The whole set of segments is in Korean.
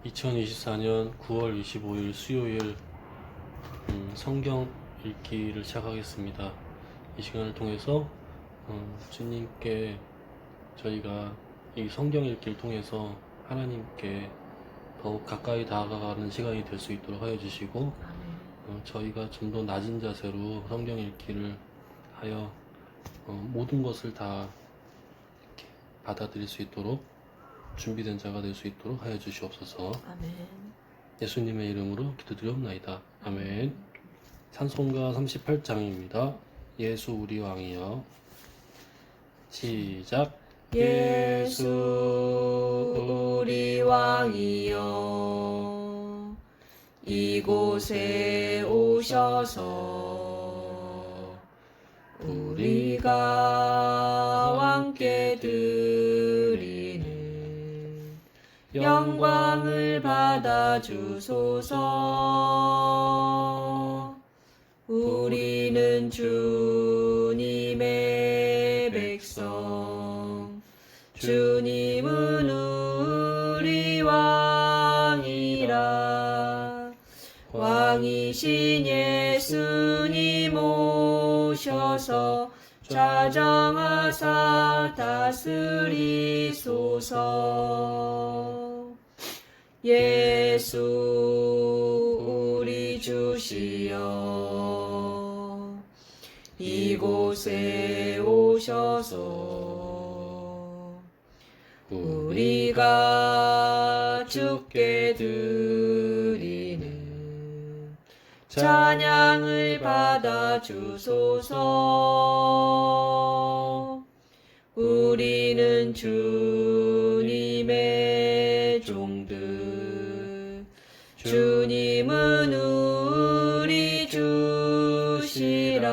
2024년 9월 25일 수요일 성경 읽기를 시작하겠습니다. 이 시간을 통해서 주님께 저희가 이 성경 읽기를 통해서 하나님께 더욱 가까이 다가가는 시간이 될 수 있도록 하여 주시고, 저희가 좀 더 낮은 자세로 성경 읽기를 하여 모든 것을 다 이렇게 받아들일 수 있도록 준비된 자가 될 수 있도록 하여 주시옵소서. 아멘. 예수님의 이름으로 기도드리옵나이다. 아멘. 찬송가 38장입니다. 예수 우리 왕이여. 시작. 예수 우리 왕이여, 이곳에 오셔서 우리가 왕께 드리는 영광을 받아 주소서. 우리는 주님의 백성, 주님은 우리 왕이라. 왕이신 예수님 오셔서 좌정하사 다스리소서. 예수 우리 주시여, 이곳에 오셔서 우리가 주께 드리는 찬양을 받아 주소서. 우리는 주님의 종들, 주님은 우리 주시라.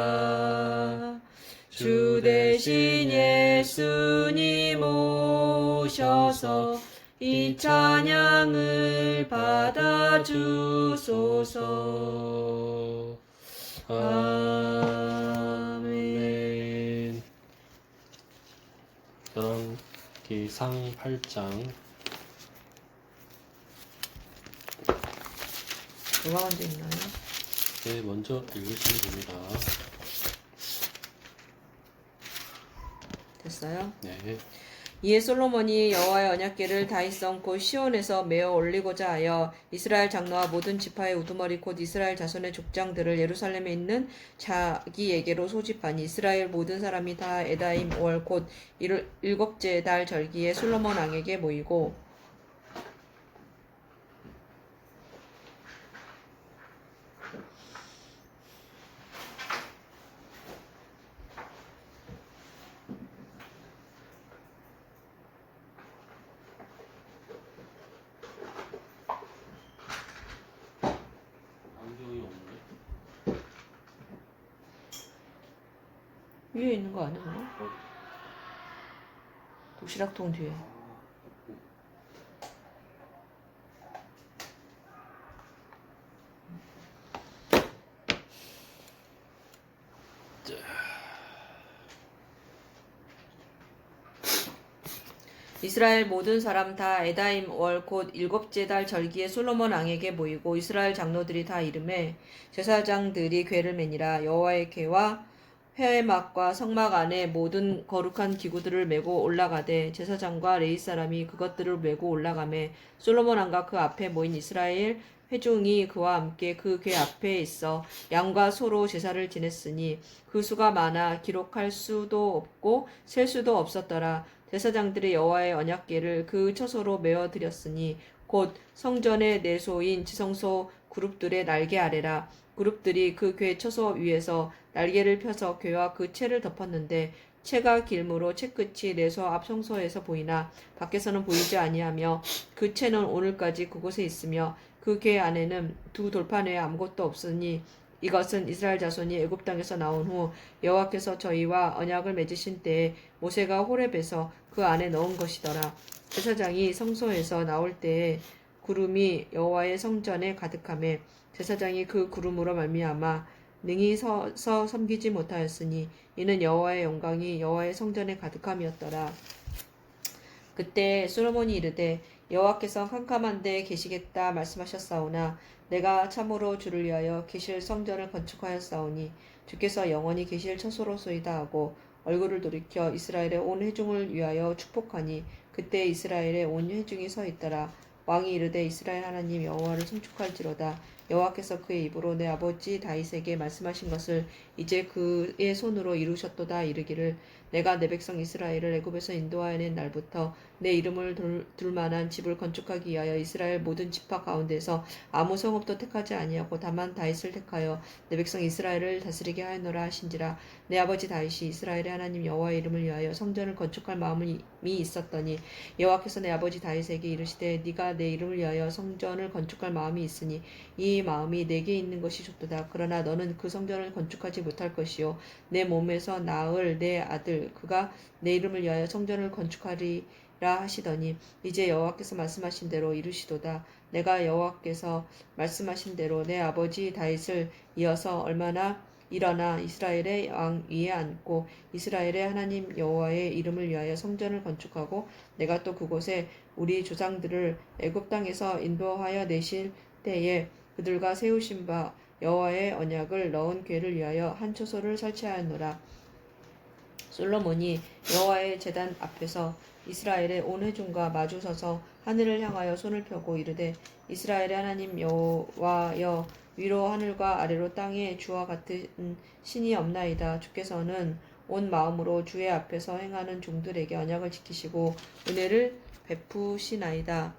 주 대신 예수님 오셔서 이 찬양을 받아 주소서. 아멘. 기상 8장. 누가 먼저 있나요? 네, 먼저 읽으시면 됩니다. 됐어요? 네. 이에 솔로몬이 여호와의 언약궤를 다윗성 곧 시온에서 메어 올리고자 하여 이스라엘 장로와 모든 지파의 우두머리 곧 이스라엘 자손의 족장들을 예루살렘에 있는 자기에게로 소집하니, 이스라엘 모든 사람이 다 에다임 월 곧 일곱째 달 절기에 솔로몬 왕에게 모이고, 안경이 없네. 위에 있는 거 아니에요? 도시락통 뒤에. 이스라엘 모든 사람 다 에다임 월 곧 일곱째 달 절기에 솔로몬 왕에게 모이고, 이스라엘 장로들이 다 이름에 제사장들이 궤를 매니라. 여호와의 궤와 회막과 성막 안에 모든 거룩한 기구들을 메고 올라가되, 제사장과 레위 사람이 그것들을 메고 올라가매, 솔로몬 왕과 그 앞에 모인 이스라엘 회중이 그와 함께 그 궤 앞에 있어 양과 소로 제사를 지냈으니 그 수가 많아 기록할 수도 없고 셀 수도 없었더라. 제사장들이 여호와의 언약궤를 그 처소로 메어 드렸으니 곧 성전의 내소인 지성소 그룹들의 날개 아래라. 그룹들이 그 궤 처소 위에서 날개를 펴서 궤와 그 채를 덮었는데, 채가 길므로 채끝이 내소 앞 성소에서 보이나 밖에서는 보이지 아니하며, 그 채는 오늘까지 그곳에 있으며 그 궤 안에는 두 돌판 외에 아무것도 없으니, 이것은 이스라엘 자손이 애굽 땅에서 나온 후 여호와께서 저희와 언약을 맺으신 때에 모세가 호렙에서 그 안에 넣은 것이더라. 제사장이 성소에서 나올 때에 구름이 여호와의 성전에 가득하매, 제사장이 그 구름으로 말미암아 능히 서서 섬기지 못하였으니 이는 여호와의 영광이 여호와의 성전에 가득함이었더라. 그때 솔로몬이 이르되 여호와께서 캄캄한 데 계시겠다 말씀하셨사오나 내가 참으로 주를 위하여 계실 성전을 건축하였사오니 주께서 영원히 계실 처소로소이다 하고 얼굴을 돌이켜 이스라엘의 온 회중을 위하여 축복하니 그때 이스라엘의 온 회중이 서 있더라. 왕이 이르되 이스라엘 하나님 여호와를 송축할지로다. 여호와께서 그의 입으로 내 아버지 다윗에게 말씀하신 것을 이제 그의 손으로 이루셨도다. 이르기를 내가 내 백성 이스라엘을 애굽에서 인도하여 낸 날부터 내 이름을 둘 만한 집을 건축하기 위하여 이스라엘 모든 지파 가운데서 아무 성읍도 택하지 아니하고 다만 다윗을 택하여 내 백성 이스라엘을 다스리게 하였노라 하신지라. 내 아버지 다윗이 이스라엘의 하나님 여호와의 이름을 위하여 성전을 건축할 마음이 있었더니 여호와께서 내 아버지 다윗에게 이르시되 네가 내 이름을 위하여 성전을 건축할 마음이 있으니 이 마음이 내게 있는 것이 좋도다. 그러나 너는 그 성전을 건축하지 못할 것이요 내 몸에서 낳을 내 아들 그가 내 이름을 위하여 성전을 건축하리라 하시더니 이제 여호와께서 말씀하신 대로 이루시도다. 내가 여호와께서 말씀하신 대로 내 아버지 다윗을 이어서 얼마나 일어나 이스라엘의 왕 위에 앉고 이스라엘의 하나님 여호와의 이름을 위하여 성전을 건축하고 내가 또 그곳에 우리 조상들을 애굽 땅에서 인도하여 내실 때에 그들과 세우신 바 여호와의 언약을 넣은 궤를 위하여 한 초소를 설치하였노라. 솔로몬이 여호와의 제단 앞에서 이스라엘의 온 회중과 마주 서서 하늘을 향하여 손을 펴고 이르되 이스라엘의 하나님 여호와여 위로 하늘과 아래로 땅에 주와 같은 신이 없나이다. 주께서는 온 마음으로 주의 앞에서 행하는 종들에게 언약을 지키시고 은혜를 베푸시나이다.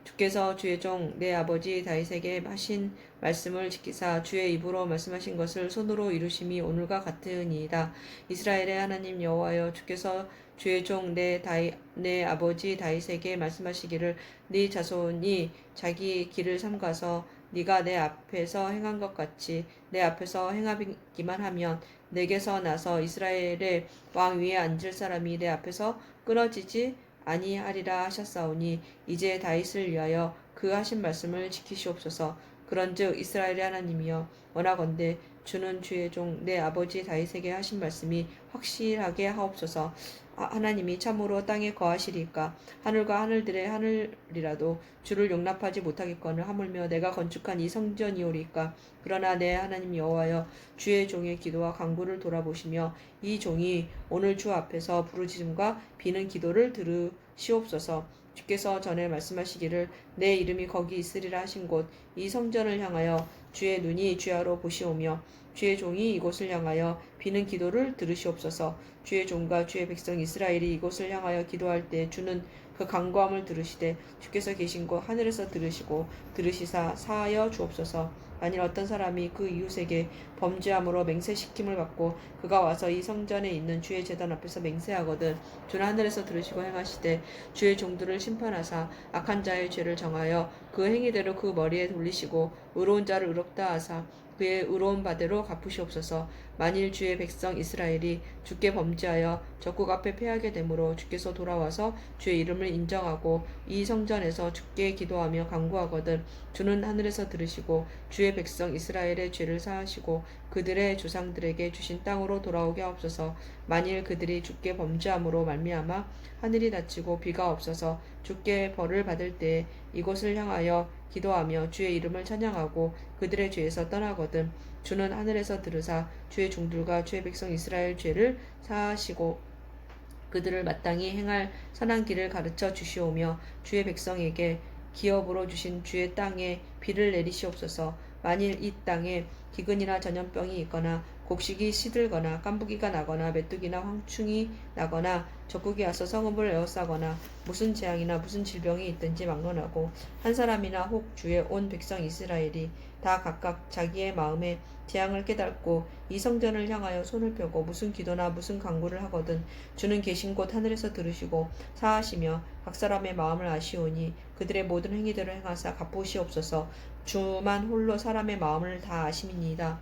주께서 주의 종 내 아버지 다윗에게 하신 말씀을 지키사 주의 입으로 말씀하신 것을 손으로 이루심이 오늘과 같으니이다. 이스라엘의 하나님 여호와여 주께서 주의 종 내 아버지 다윗에게 말씀하시기를 네 자손이 자기 길을 삼가서 네가 내 앞에서 행한 것 같이 내 앞에서 행하기만 하면 내게서 나서 이스라엘의 왕 위에 앉을 사람이 내 앞에서 끊어지지 아니하리라 하셨사오니 이제 다윗을 위하여 그 하신 말씀을 지키시옵소서. 그런즉 이스라엘의 하나님이여 원하건대 주는 주의 종 내 아버지 다윗에게 하신 말씀이 확실하게 하옵소서. 하나님이 참으로 땅에 거하시리까 하늘과 하늘들의 하늘이라도 주를 용납하지 못하겠거늘 하물며 내가 건축한 이 성전이오리까. 그러나 내 하나님 여호와여 주의 종의 기도와 간구를 돌아보시며 이 종이 오늘 주 앞에서 부르짖음과 비는 기도를 들으시옵소서. 주께서 전에 말씀하시기를 내 이름이 거기 있으리라 하신 곳 이 성전을 향하여 주의 눈이 주야로 보시오며 주의 종이 이곳을 향하여 비는 기도를 들으시옵소서. 주의 종과 주의 백성 이스라엘이 이곳을 향하여 기도할 때 주는 그 간구함을 들으시되 주께서 계신 곳 하늘에서 들으시고 들으시사 사하여 주옵소서. 만일 어떤 사람이 그 이웃에게 범죄함으로 맹세시킴을 받고 그가 와서 이 성전에 있는 주의 제단 앞에서 맹세하거든 주는 하늘에서 들으시고 행하시되 주의 종들을 심판하사 악한 자의 죄를 정하여 그 행위대로 그 머리에 돌리시고 의로운 자를 의롭다 하사 그의 의로운 바대로 갚으시옵소서. 만일 주의 백성 이스라엘이 주께 범죄하여 적국 앞에 패하게 되므로 주께서 돌아와서 주의 이름을 인정하고 이 성전에서 주께 기도하며 간구하거든 주는 하늘에서 들으시고 주의 백성 이스라엘의 죄를 사하시고 그들의 조상들에게 주신 땅으로 돌아오게 하옵소서. 만일 그들이 주께 범죄함으로 말미암아 하늘이 닫히고 비가 없어서 주께 벌을 받을 때에 이곳을 향하여 기도하며 주의 이름을 찬양하고 그들의 죄에서 떠나거든 주는 하늘에서 들으사 주의 종들과 주의 백성 이스라엘 죄를 사하시고 그들을 마땅히 행할 선한 길을 가르쳐 주시오며 주의 백성에게 기업으로 주신 주의 땅에 비를 내리시옵소서. 만일 이 땅에 기근이나 전염병이 있거나 곡식이 시들거나 깐부기가 나거나 메뚜기나 황충이 나거나 적국이 와서 성읍을 에워싸거나 무슨 재앙이나 무슨 질병이 있든지 막론하고 한 사람이나 혹 주의 온 백성 이스라엘이 다 각각 자기의 마음에 재앙을 깨닫고 이 성전을 향하여 손을 펴고 무슨 기도나 무슨 간구를 하거든 주는 계신 곳 하늘에서 들으시고 사하시며 각 사람의 마음을 아시오니 그들의 모든 행위대로 행하사 갚으시옵소서. 주만 홀로 사람의 마음을 다 아심이니이다.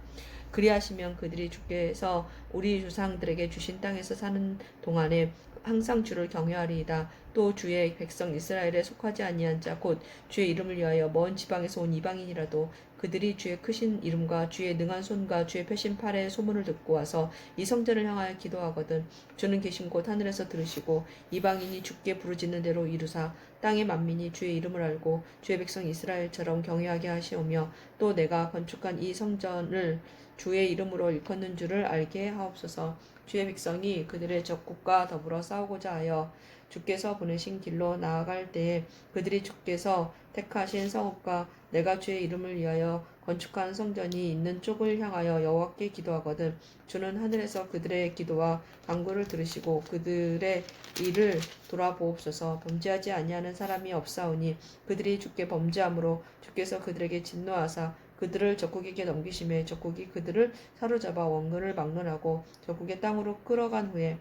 그리하시면 그들이 주께서 우리 조상들에게 주신 땅에서 사는 동안에 항상 주를 경외하리이다. 또 주의 백성 이스라엘에 속하지 아니한 자 곧 주의 이름을 위하여 먼 지방에서 온 이방인이라도 그들이 주의 크신 이름과 주의 능한 손과 주의 펴신 팔의 소문을 듣고 와서 이 성전을 향하여 기도하거든 주는 계신 곳 하늘에서 들으시고 이방인이 주께 부르짖는 대로 이루사 땅의 만민이 주의 이름을 알고 주의 백성 이스라엘처럼 경외하게 하시오며 또 내가 건축한 이 성전을 주의 이름으로 일컫는 줄을 알게 하옵소서. 주의 백성이 그들의 적국과 더불어 싸우고자 하여 주께서 보내신 길로 나아갈 때에 그들이 주께서 택하신 성읍과 내가 주의 이름을 위하여 건축한 성전이 있는 쪽을 향하여 여호와께 기도하거든 주는 하늘에서 그들의 기도와 간구를 들으시고 그들의 일을 돌아보옵소서. 범죄하지 아니하는 사람이 없사오니 그들이 주께 범죄함으로 주께서 그들에게 진노하사 그들을 적국에게 넘기심에 적국이 그들을 사로잡아 원근을 막론하고 적국의 땅으로 끌어간 후에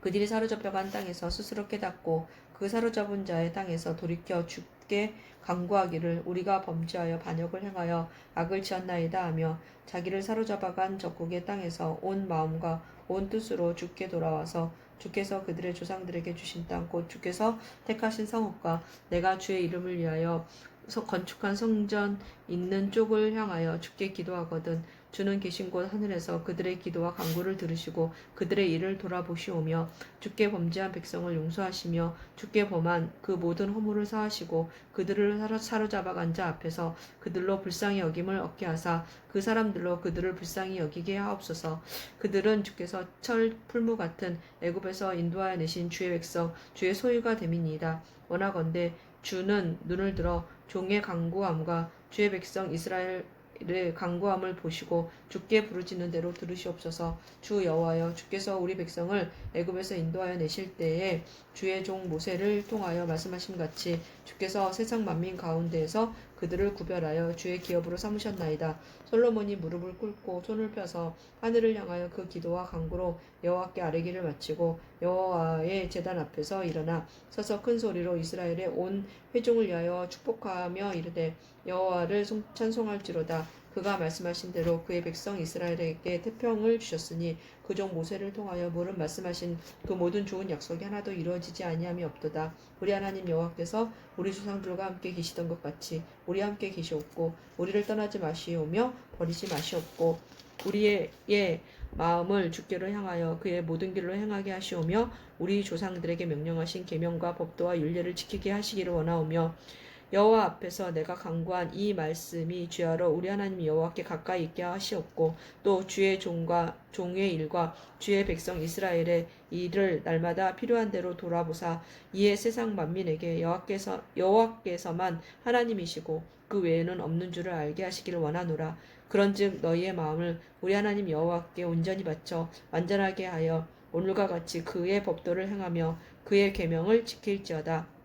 그들이 사로잡혀간 땅에서 스스로 깨닫고 그 사로잡은 자의 땅에서 돌이켜 주께 간구하기를 우리가 범죄하여 반역을 행하여 악을 지었나이다 하며 자기를 사로잡아간 적국의 땅에서 온 마음과 온 뜻으로 주께 돌아와서 주께서 그들의 조상들에게 주신 땅 곧 주께서 택하신 성읍과 내가 주의 이름을 위하여 건축한 성전 있는 쪽을 향하여 주께 기도하거든 주는 계신 곳 하늘에서 그들의 기도와 간구를 들으시고 그들의 일을 돌아보시오며 주께 범죄한 백성을 용서하시며 주께 범한 그 모든 허물을 사하시고 그들을 사로잡아간 자 앞에서 그들로 불쌍히 여김을 얻게 하사 그 사람들로 그들을 불쌍히 여기게 하옵소서. 그들은 주께서 철 풀무 같은 애굽에서 인도하여 내신 주의 백성 주의 소유가 됨이니이다. 원하건대 주는 눈을 들어 종의 간구함과 주의 백성 이스라엘의 간구함을 보시고 주께 부르짖는 대로 들으시옵소서. 주 여호와여 주께서 우리 백성을 애굽에서 인도하여 내실 때에 주의 종 모세를 통하여 말씀하신 같이 주께서 세상 만민 가운데에서 그들을 구별하여 주의 기업으로 삼으셨나이다. 솔로몬이 무릎을 꿇고 손을 펴서 하늘을 향하여 그 기도와 간구로 여호와께 아뢰기를 마치고 여호와의 제단 앞에서 일어나 서서 큰 소리로 이스라엘의 온 회중을 위하여 축복하며 이르되 여호와를 찬송할지로다. 그가 말씀하신 대로 그의 백성 이스라엘에게 태평을 주셨으니 그 종 모세를 통하여 물은 말씀하신 그 모든 좋은 약속이 하나도 이루어지지 아니함이 없도다. 우리 하나님 여호와께서 우리 조상들과 함께 계시던 것 같이 우리와 함께 계시옵고 우리를 떠나지 마시오며 버리지 마시옵고 우리의 마음을 주께로 향하여 그의 모든 길로 행하게 하시오며 우리 조상들에게 명령하신 계명과 법도와 율례를 지키게 하시기를 원하오며 여호와 앞에서 내가 간구한 이 말씀이 주야로 우리 하나님 여호와께 가까이 있게 하시옵고 또 주의 종의 일과 주의 백성 이스라엘의 일을 날마다 필요한 대로 돌아보사 이에 세상 만민에게 여호와께서만 하나님이시고 그 외에는 없는 줄을 알게 하시기를 원하노라. 그런즉 너희의 마음을 우리 하나님 여호와께 온전히 바쳐 완전하게 하여 오늘과 같이 그의 법도를 행하며 그의 계명을 지킬지어다.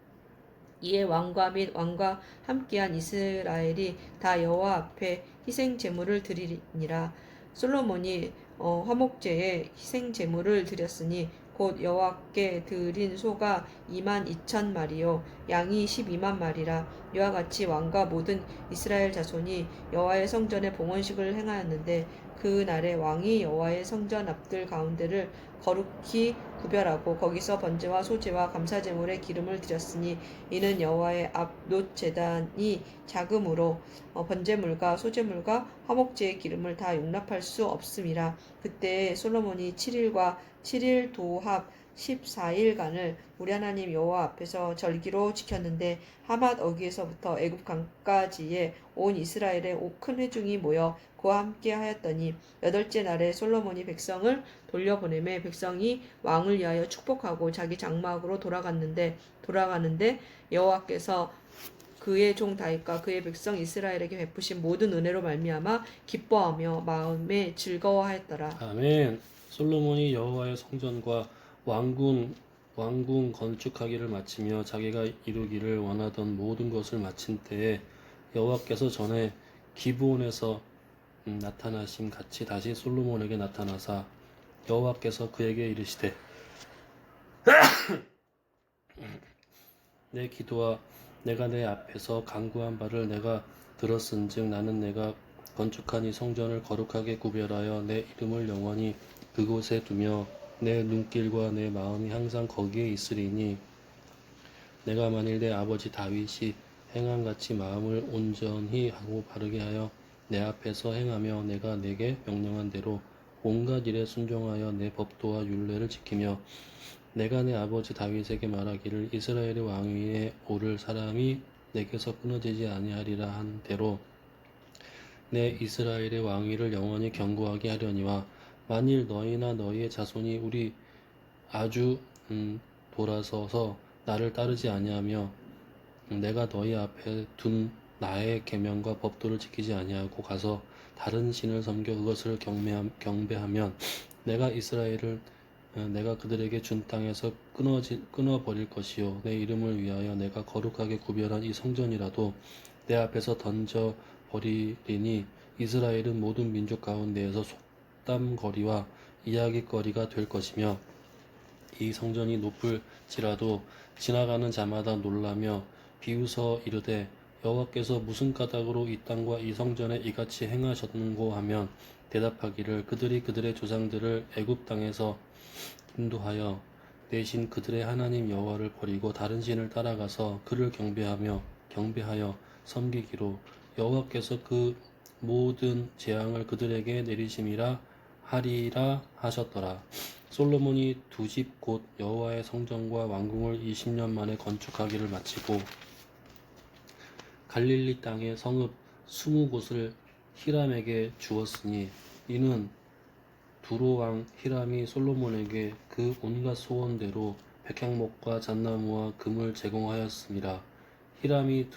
이에 왕과 및 왕과 함께한 이스라엘이 다 여호와 앞에 희생 제물을 드리니라. 솔로몬이 화목제에 희생 제물을 드렸으니 곧 여호와께 드린 소가 22,000마리요 양이 12만 마리라. 이와 같이 왕과 모든 이스라엘 자손이 여호와의 성전에 봉헌식을 행하였는데 그 날에 왕이 여호와의 성전 앞들 가운데를 거룩히 구별하고 거기서 번제와 소제와 감사제물의 기름을 드렸으니 이는 여호와의 앞 놋 제단이 작음으로 번제물과 소제물과 화목제의 기름을 다 용납할 수 없음이라. 그때 솔로몬이 7일과 7일 도합 14일간을 우리 하나님 여호와 앞에서 절기로 지켰는데 하맛 어귀에서부터 애굽 강까지에 온 이스라엘의 큰 회중이 모여 그와 함께 하였더니 여덟째 날에 솔로몬이 백성을 돌려보내매 백성이 왕을 위하여 축복하고 자기 장막으로 돌아가는데 여호와께서 그의 종 다윗과 그의 백성 이스라엘에게 베푸신 모든 은혜로 말미암아 기뻐하며 마음에 즐거워하였더라. 아멘. 솔로몬이 여호와의 성전과 왕궁 건축하기를 마치며 자기가 이루기를 원하던 모든 것을 마친 때에 여호와께서 전에 기브온에서 나타나심 같이 다시 솔로몬에게 나타나사 여호와께서 그에게 이르시되 내 기도와 내가 내 앞에서 간구한 바를 내가 들었은즉 나는 내가 건축한 이 성전을 거룩하게 구별하여 내 이름을 영원히 그곳에 두며 내 눈길과 내 마음이 항상 거기에 있으리니 내가 만일 내 아버지 다윗이 행함같이 마음을 온전히 하고 바르게 하여 내 앞에서 행하며 내가 내게 명령한 대로 온갖 일에 순종하여 내 법도와 율례를 지키며 내가 내 아버지 다윗에게 말하기를 이스라엘의 왕 위에 오를 사람이 내게서 끊어지지 아니하리라 한 대로 내 이스라엘의 왕위를 영원히 견고하게 하려니와 만일 너희나 너희의 자손이 우리 아주 돌아서서 나를 따르지 아니하며 내가 너희 앞에 둔 나의 계명과 법도를 지키지 아니하고 가서 다른 신을 섬겨 그것을 경배하면 내가 이스라엘을 내가 그들에게 준 땅에서 끊어버릴 것이요 내 이름을 위하여 내가 거룩하게 구별한 이 성전이라도 내 앞에서 던져 버리리니 이스라엘은 모든 민족 가운데에서 속담거리와 이야깃거리가 될 것이며 이 성전이 높을지라도 지나가는 자마다 놀라며 비웃어 이르되 여호와께서 무슨 까닭으로 이 땅과 이 성전에 이같이 행하셨는고 하면 대답하기를 그들이 그들의 조상들을 애굽 땅에서 인도하여 대신 그들의 하나님 여호와를 버리고 다른 신을 따라가서 그를 경배하여 섬기기로 여호와께서 그 모든 재앙을 그들에게 내리심이라 하리라 하셨더라. 솔로몬이 두 집 곧 여호와의 성전과 왕궁을 20년 만에 건축하기를 마치고 갈릴리 땅의 성읍 20곳을 히람에게 주었으니 이는 두로 왕 히람이 솔로몬에게 그 온갖 소원대로 백향목과 잣나무와 금을 제공하였습니다. 히람이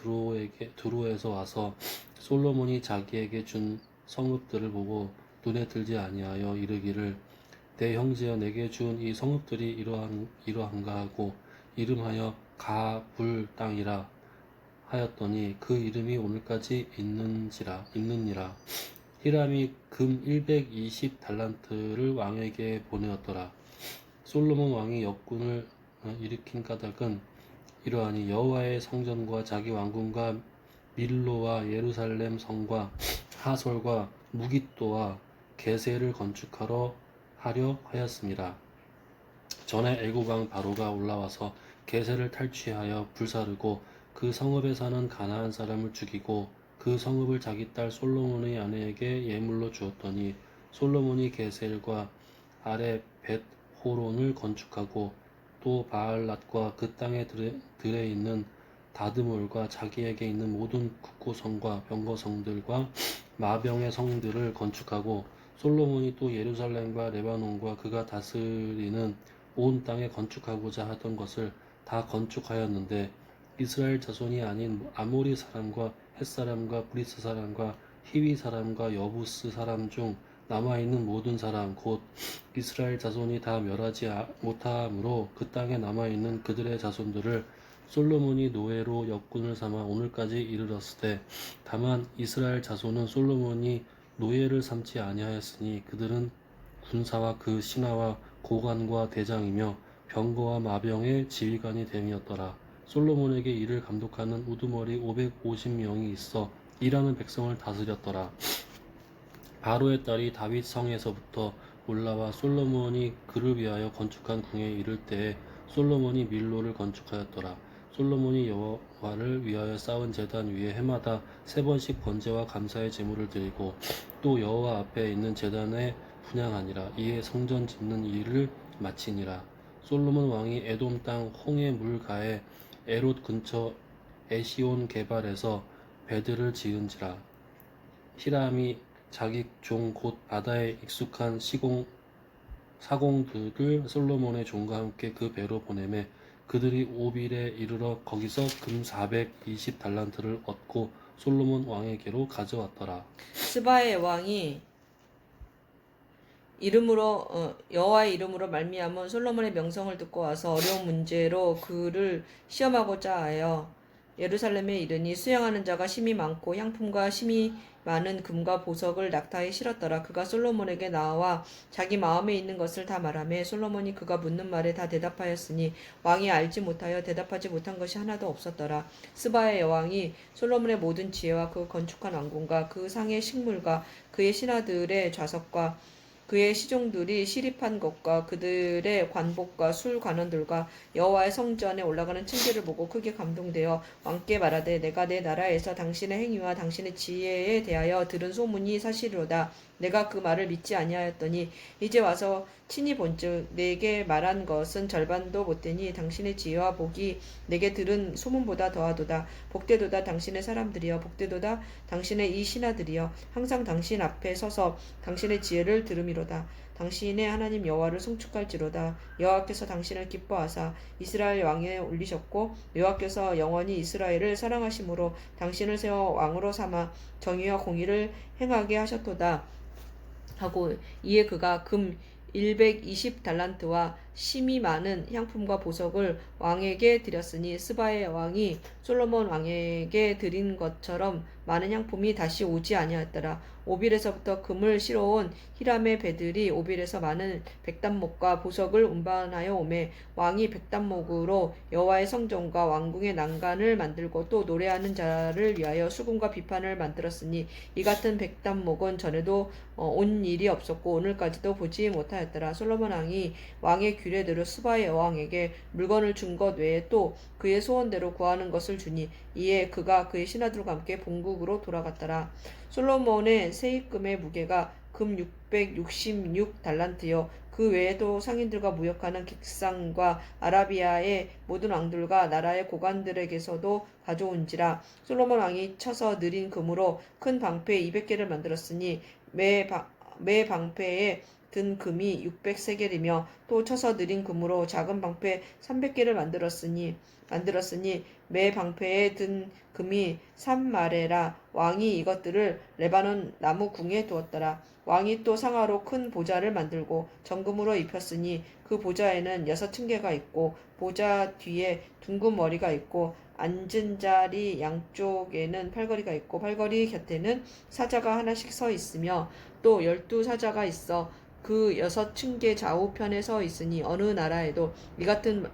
두로에서 와서 솔로몬이 자기에게 준 성읍들을 보고 눈에 들지 아니하여 이르기를 내 형제여 내게 준 이 성읍들이 이러한가 하고 이름하여 가불 땅이라 하였더니 그 이름이 오늘까지 있느니라. 히람이 금 120달란트를 왕에게 보내었더라. 솔로몬 왕이 역군을 일으킨 까닭은 이러하니 여호와의 성전과 자기 왕궁과 밀로와 예루살렘 성과 하솔과 무깃도와 게셀을 건축하려 하였습니다. 전에 애굽 왕 바로가 올라와서 게셀을 탈취하여 불사르고 그 성읍에 사는 가나안 사람을 죽이고 그 성읍을 자기 딸 솔로몬의 아내에게 예물로 주었더니 솔로몬이 게셀과 아래 벳 호론을 건축하고 또 바알랏과 그 땅에 들에 있는 다드몰과 자기에게 있는 모든 국고성과 병거성들과 마병의 성들을 건축하고 솔로몬이 또 예루살렘과 레바논과 그가 다스리는 온 땅에 건축하고자 하던 것을 다 건축하였는데 이스라엘 자손이 아닌 아모리 사람과 헷 사람과 브리스 사람과 히위 사람과 여부스 사람 중 남아있는 모든 사람 곧 이스라엘 자손이 다 멸하지 못함으로 그 땅에 남아있는 그들의 자손들을 솔로몬이 노예로 역군을 삼아 오늘까지 이르렀으되 다만 이스라엘 자손은 솔로몬이 노예를 삼지 아니하였으니 그들은 군사와 그 신하와 고관과 대장이며 병거와 마병의 지휘관이 됨이었더라. 솔로몬에게 이를 감독하는 우두머리 550명이 있어 일하는 백성을 다스렸더라. 바로의 딸이 다윗 성에서부터 올라와 솔로몬이 그를 위하여 건축한 궁에 이를 때에 솔로몬이 밀로를 건축하였더라. 솔로몬이 여호와를 위하여 쌓은 제단 위에 해마다 3번씩 번제와 감사의 제물을 드리고 또 여호와 앞에 있는 제단에 분향하니라. 이에 성전 짓는 일을 마치니라. 솔로몬 왕이 에돔 땅 홍해 물가에 에롯 근처 에시온 게발에서 배들을 지은지라. 히람이 자기 종 곧 바다에 익숙한 사공들을 솔로몬의 종과 함께 그 배로 보내매 그들이 오빌에 이르러 거기서 금 420달란트를 얻고 솔로몬 왕에게로 가져왔더라. 스바의 왕이 여호와의 이름으로 말미암은 솔로몬의 명성을 듣고 와서 어려운 문제로 그를 시험하고자 하여 예루살렘에 이르니 수양하는 자가 심히 많고 향품과 심히 많은 금과 보석을 낙타에 실었더라. 그가 솔로몬에게 나와 자기 마음에 있는 것을 다 말하매 솔로몬이 그가 묻는 말에 다 대답하였으니 왕이 알지 못하여 대답하지 못한 것이 하나도 없었더라. 스바의 여왕이 솔로몬의 모든 지혜와 그 건축한 왕궁과 그 상의 식물과 그의 신하들의 좌석과 그의 시종들이 시립한 것과 그들의 관복과 술 관원들과 여호와의 성전에 올라가는 층계를 보고 크게 감동되어 왕께 말하되 내가 내 나라에서 당신의 행위와 당신의 지혜에 대하여 들은 소문이 사실이로다. 내가 그 말을 믿지 아니하였더니 이제 와서 친히 본즉 내게 말한 것은 절반도 못되니 당신의 지혜와 복이 내게 들은 소문보다 더하도다. 복되도다 당신의 사람들이여 복되도다 당신의 이 신하들이여 항상 당신 앞에 서서 당신의 지혜를 들음이로다. 당신의 하나님 여호와를 송축할지로다. 여호와께서 당신을 기뻐하사 이스라엘 왕에 올리셨고 여호와께서 영원히 이스라엘을 사랑하심으로 당신을 세워 왕으로 삼아 정의와 공의를 행하게 하셨도다. 하고 이에 그가 금 120달란트와 심이 많은 향품과 보석을 왕에게 드렸으니 스바의 왕이 솔로몬 왕에게 드린 것처럼 많은 향품이 다시 오지 아니하였더라. 오빌에서부터 금을 실어온 히람의 배들이 오빌에서 많은 백단목과 보석을 운반하여 오매 왕이 백단목으로 여호와의 성전과 왕궁의 난간을 만들고 또 노래하는 자를 위하여 수금과 비판을 만들었으니 이 같은 백단목은 전에도 온 일이 없었고 오늘까지도 보지 못하였더라. 솔로몬 왕이 왕의 규례대로 스바의 여왕에게 물건을 준 것 외에 또 그의 소원대로 구하는 것을 주니 이에 그가 그의 신하들과 함께 본국으로 돌아갔더라. 솔로몬의 세입금의 무게가 금 666달란트요 그 외에도 상인들과 무역하는 객상과 아라비아의 모든 왕들과 나라의 고관들에게서도 가져온지라. 솔로몬 왕이 쳐서 느린 금으로 큰 방패 200개를 만들었으니 매 방패에 든 금이 600세겔이며 또 쳐서 느린 금으로 작은 방패 300개를 만들었으니 매 방패에 든 금이 3마레라. 왕이 이것들을 레바논 나무 궁에 두었더라. 왕이 또 상하로 큰 보좌를 만들고 정금으로 입혔으니 그 보좌에는 6층계가 있고 보좌 뒤에 둥근 머리가 있고 앉은 자리 양쪽에는 팔걸이가 있고 팔걸이 곁에는 사자가 하나씩 서 있으며 또 12사자가 있어 그 6층계 좌우편에 서 있으니 어느 나라에도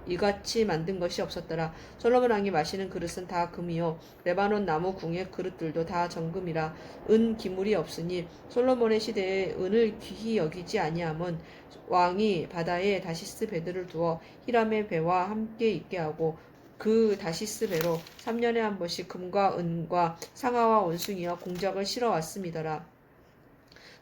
이같이 만든 것이 없었더라. 솔로몬 왕이 마시는 그릇은 다 금이요 레바논 나무 궁의 그릇들도 다 정금이라. 은 기물이 없으니 솔로몬의 시대에 은을 귀히 여기지 아니함은 왕이 바다에 다시스 배들을 두어 히람의 배와 함께 있게 하고 그 다시스 배로 3년에 한 번씩 금과 은과 상아와 원숭이와 공작을 실어 왔음이더라.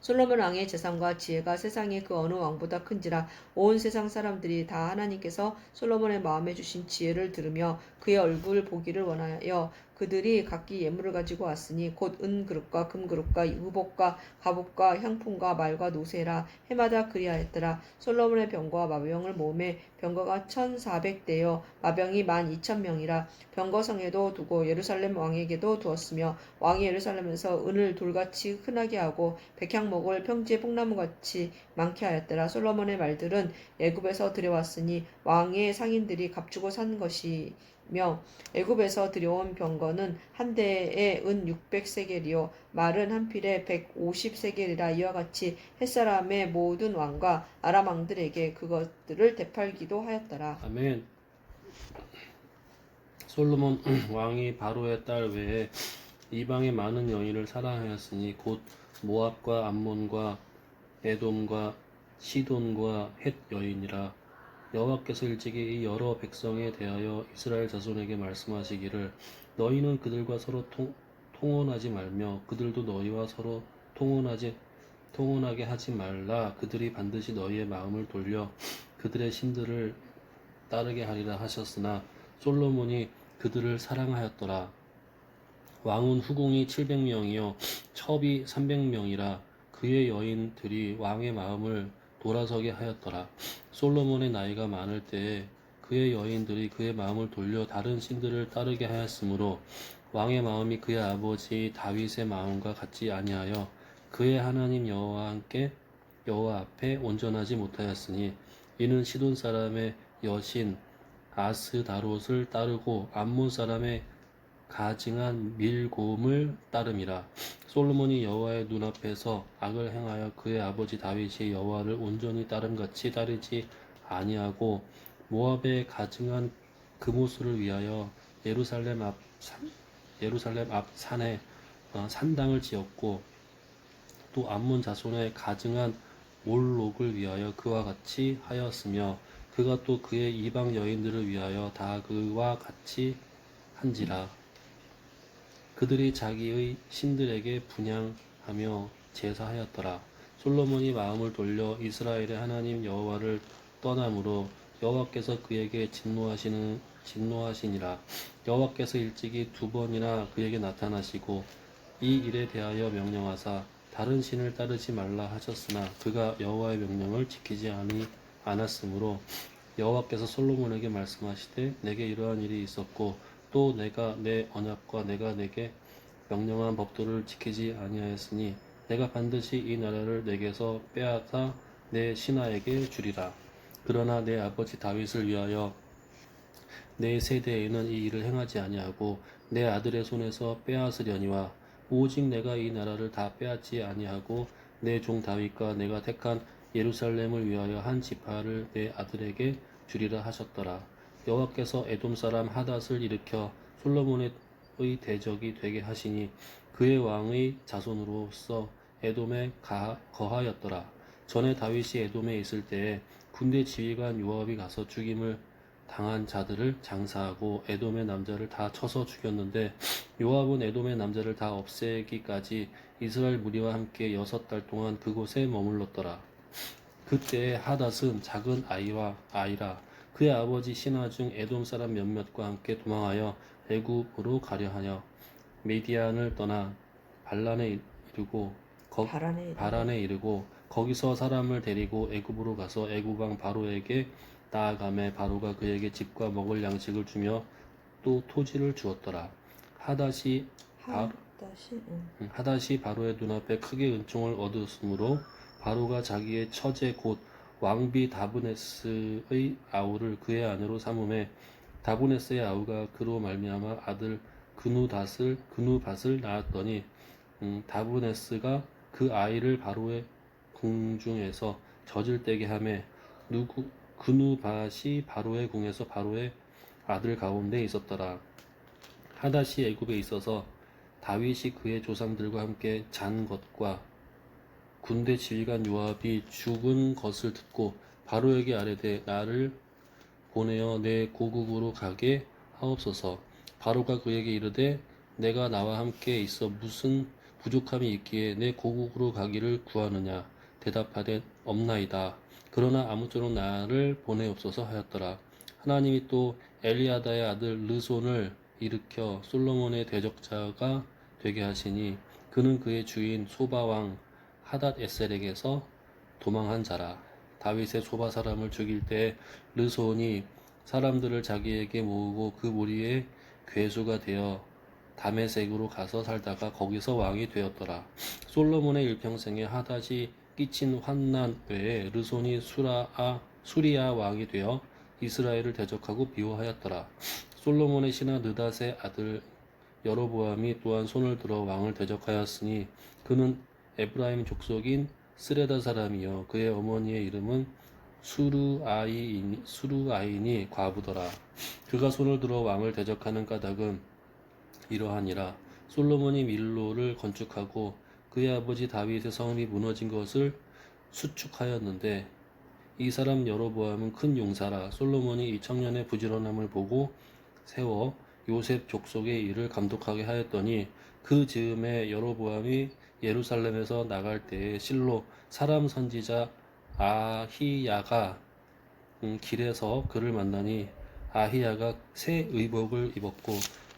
솔로몬 왕의 재산과 지혜가 세상의 그 어느 왕보다 큰지라. 온 세상 사람들이 다 하나님께서 솔로몬의 마음에 주신 지혜를 들으며 그의 얼굴 보기를 원하여 그들이 각기 예물을 가지고 왔으니 곧 은 그릇과 금 그릇과 의복과 갑옷과 향품과 말과 노새라. 해마다 그리하였더라. 솔로몬의 병거와 마병을 모음에 병거가 1400대여 마병이 12,000명이라. 병거성에도 두고 예루살렘 왕에게도 두었으며 왕이 예루살렘에서 은을 돌같이 흔하게 하고 백향목을 평지의 뽕나무같이 많게 하였더라. 솔로몬의 말들은 애굽에서 들여왔으니 왕의 상인들이 값주고 산 것이며 애굽에서 들여온 병거는 한 대에 은 600세겔이요 말은 한 필에 150세겔이라. 이와 같이 햇사람의 모든 왕과 아람 왕들에게 그것들을 되팔기도 하였더라. 아멘. 솔로몬 왕이 바로의 딸 외에 이방의 많은 여인을 사랑하였으니 곧 모압과 암몬과 에돔과 시돈과 헷 여인이라. 여호와께서 일찍이 이 여러 백성에 대하여 이스라엘 자손에게 말씀하시기를 너희는 그들과 서로 통혼하지 말며 그들도 너희와 서로 통혼하게 하지 말라. 그들이 반드시 너희의 마음을 돌려 그들의 신들을 따르게 하리라 하셨으나 솔로몬이 그들을 사랑하였더라. 왕은 후궁이 700명이요 첩이 300명이라. 그의 여인들이 왕의 마음을 돌아서게 하였더라. 솔로몬의 나이가 많을 때에 그의 여인들이 그의 마음을 돌려 다른 신들을 따르게 하였으므로 왕의 마음이 그의 아버지 다윗의 마음과 같지 아니하여 그의 하나님 여호와 앞에 온전하지 못하였으니 이는 시돈 사람의 여신 아스다롯을 따르고 암몬 사람의 가증한 밀곰을 따름이라. 솔로몬이 여호와의 눈앞에서 악을 행하여 그의 아버지 다윗이 여호와를 온전히 따름같이 따르지 아니하고 모압의 가증한 금오수를 위하여 예루살렘 앞 산에 산당을 지었고 또 암몬 자손의 가증한 몰록을 위하여 그와 같이 하였으며 그가 또 그의 이방 여인들을 위하여 다 그와 같이 한지라. 그들이 자기의 신들에게 분향하며 제사하였더라. 솔로몬이 마음을 돌려 이스라엘의 하나님 여호와를 떠남으로 여호와께서 그에게 진노하시니라. 여호와께서 일찍이 2번이나 그에게 나타나시고 이 일에 대하여 명령하사 다른 신을 따르지 말라 하셨으나 그가 여호와의 명령을 지키지 않았으므로 여호와께서 솔로몬에게 말씀하시되 내게 이러한 일이 있었고 또 내가 내 언약과 내가 내게 명령한 법도를 지키지 아니하였으니 내가 반드시 이 나라를 내게서 빼앗아 내 신하에게 주리라. 그러나 내 아버지 다윗을 위하여 내 세대에는 이 일을 행하지 아니하고 내 아들의 손에서 빼앗으려니와 오직 내가 이 나라를 다 빼앗지 아니하고 내 종 다윗과 내가 택한 예루살렘을 위하여 한 지파를 내 아들에게 주리라 하셨더라. 여호와께서 에돔 사람 하닷을 일으켜 솔로몬의 대적이 되게 하시니 그의 왕의 자손으로서 에돔에 거하였더라. 전에 다윗이 에돔에 있을 때에 군대 지휘관 요압이 가서 죽임을 당한 자들을 장사하고 에돔의 남자를 다 쳐서 죽였는데 요압은 에돔의 남자를 다 없애기까지 이스라엘 무리와 함께 6달 동안 그곳에 머물렀더라. 그때에 하닷은 작은 아이라 그의 아버지 신하 중 에돔 사람 몇몇과 함께 도망하여 애굽으로 가려 하여 미디안을 떠나 바란에 이르고 거기서 사람을 데리고 애굽으로 가서 애굽 왕 바로에게 나아가매 바로가 그에게 집과 먹을 양식을 주며 또 토지를 주었더라. 하닷이 바로의 눈앞에 크게 은총을 얻었으므로 바로가 자기의 처제 곧 왕비 다브네스의 아우를 그의 아내로 삼음에 다브네스의 아우가 그로 말미암아 아들 그누밧을 낳았더니 다브네스가 그 아이를 바로의 궁중에서 젖을 떼게 하매 그누밧이 바로의 궁에서 바로의 아들 가운데 있었더라. 하닷이 애굽에 있어서 다윗이 그의 조상들과 함께 잔 것과 군대 지휘관 요압이 죽은 것을 듣고 바로에게 아뢰되 나를 보내어 내 고국으로 가게 하옵소서. 바로가 그에게 이르되 내가 나와 함께 있어 무슨 부족함이 있기에 내 고국으로 가기를 구하느냐. 대답하되 없나이다. 그러나 아무쪼록 나를 보내옵소서 하였더라. 하나님이 또 엘리아다의 아들 르손을 일으켜 솔로몬의 대적자가 되게 하시니 그는 그의 주인 소바왕 하닷 에셀에게서 도망한 자라. 다윗의 소바 사람을 죽일 때 르손이 사람들을 자기에게 모으고 그 무리의 괴수가 되어 다메섹으로 가서 살다가 거기서 왕이 되었더라. 솔로몬의 일평생에 하닷이 끼친 환난 외에 르손이 수리아 왕이 되어 이스라엘을 대적하고 비호하였더라. 솔로몬의 신하 느닷의 아들 여로보암이 또한 손을 들어 왕을 대적하였으니 그는 에브라임 족속인 스레다 사람이요 그의 어머니의 이름은 수루아인이 과부더라. 그가 손을 들어 왕을 대적하는 까닭은 이러하니라. 솔로몬이 밀로를 건축하고 그의 아버지 다윗의 성이 무너진 것을 수축하였는데 이 사람 여로보암은 큰 용사라. 솔로몬이 이 청년의 부지런함을 보고 세워 요셉 족속의 일을 감독하게 하였더니 그 즈음에 여로보암이 예루살렘에서 나갈 때에 실로 사람 선지자 아히야가 길에서 그를 만나니 아히야가 새 의복을 입었고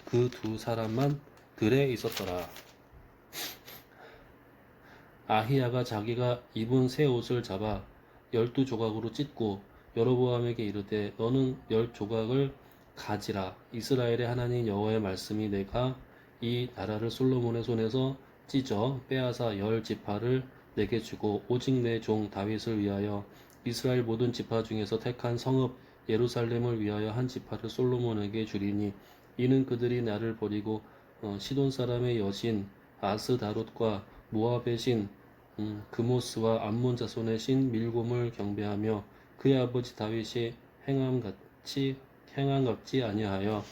그 2사람만 들에 있었더라. 아히야가 자기가 입은 새 옷을 잡아 12조각으로 찢고 여로보암에게 이르되 너는 10조각을 가지라. 이스라엘의 하나님 여호와의 말씀이 내가 이 나라를 솔로몬의 손에서 찢어 빼앗아 10지파를 내게 주고 오직 내 종 다윗을 위하여 이스라엘 모든 지파 중에서 택한 성읍 예루살렘을 위하여 한 지파를 솔로몬에게 주리니 이는 그들이 나를 버리고 시돈 사람의 여신 아스다롯과 모압의 신 그모스와 암몬 자손의 신 밀곰을 경배하며 그의 아버지 다윗이 행함 같지 아니하여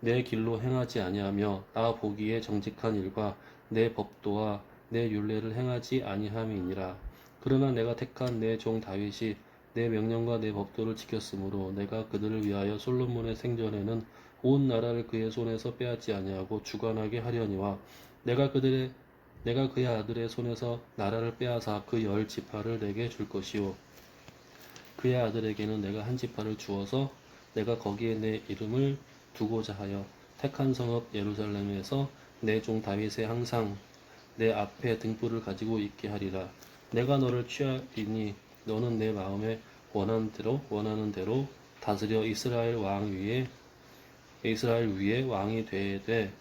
내 길로 행하지 아니하며 나 보기에 정직한 일과 내 법도와 내 율례를 행하지 아니함이니라. 그러나 내가 택한 내 종 다윗이 내 명령과 내 법도를 지켰으므로 내가 그들을 위하여 솔로몬의 생전에는 온 나라를 그의 손에서 빼앗지 아니하고 주관하게 하려니와 내가 그의 아들의 손에서 나라를 빼앗아 그 10지파를 내게 줄 것이요 그의 아들에게는 내가 한 지파를 주어서 내가 거기에 내 이름을 두고자 하여 택한 성읍 예루살렘에서 내 종 다윗의 항상 내 앞에 등불을 가지고 있게 하리라. 내가 너를 취하리니 너는 내 마음에 원하는 대로 다스려 이스라엘 위에 왕이 되되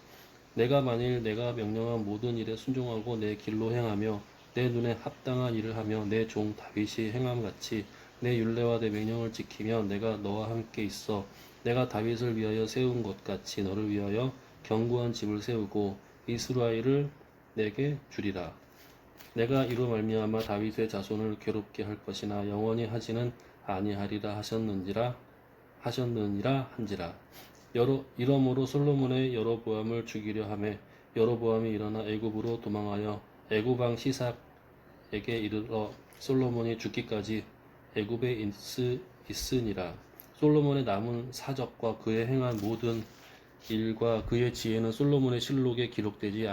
내가 만일 내가 명령한 모든 일에 순종하고 내 길로 행하며 내 눈에 합당한 일을 하며 내 종 다윗이 행함같이 내 율례와 내 명령을 지키면 내가 너와 함께 있어 내가 다윗을 위하여 세운 것 같이 너를 위하여 견고한 집을 세우고 이스라엘을 내게 주리라. 내가 이로 말미암아 다윗의 자손을 괴롭게 할 것이나 영원히 하지는 아니하리라 하셨느니라 한지라. 이러므로 솔로몬의 여로보암을 죽이려 하매 여로보암이 일어나 애굽으로 도망하여 애굽 왕 시삭에게 이르러 솔로몬이 죽기까지 애굽에 있으니라. 솔로몬의 남은 사적과 그의 행한 모든 일과 그의 지혜는 솔로몬의 실록에 기록되지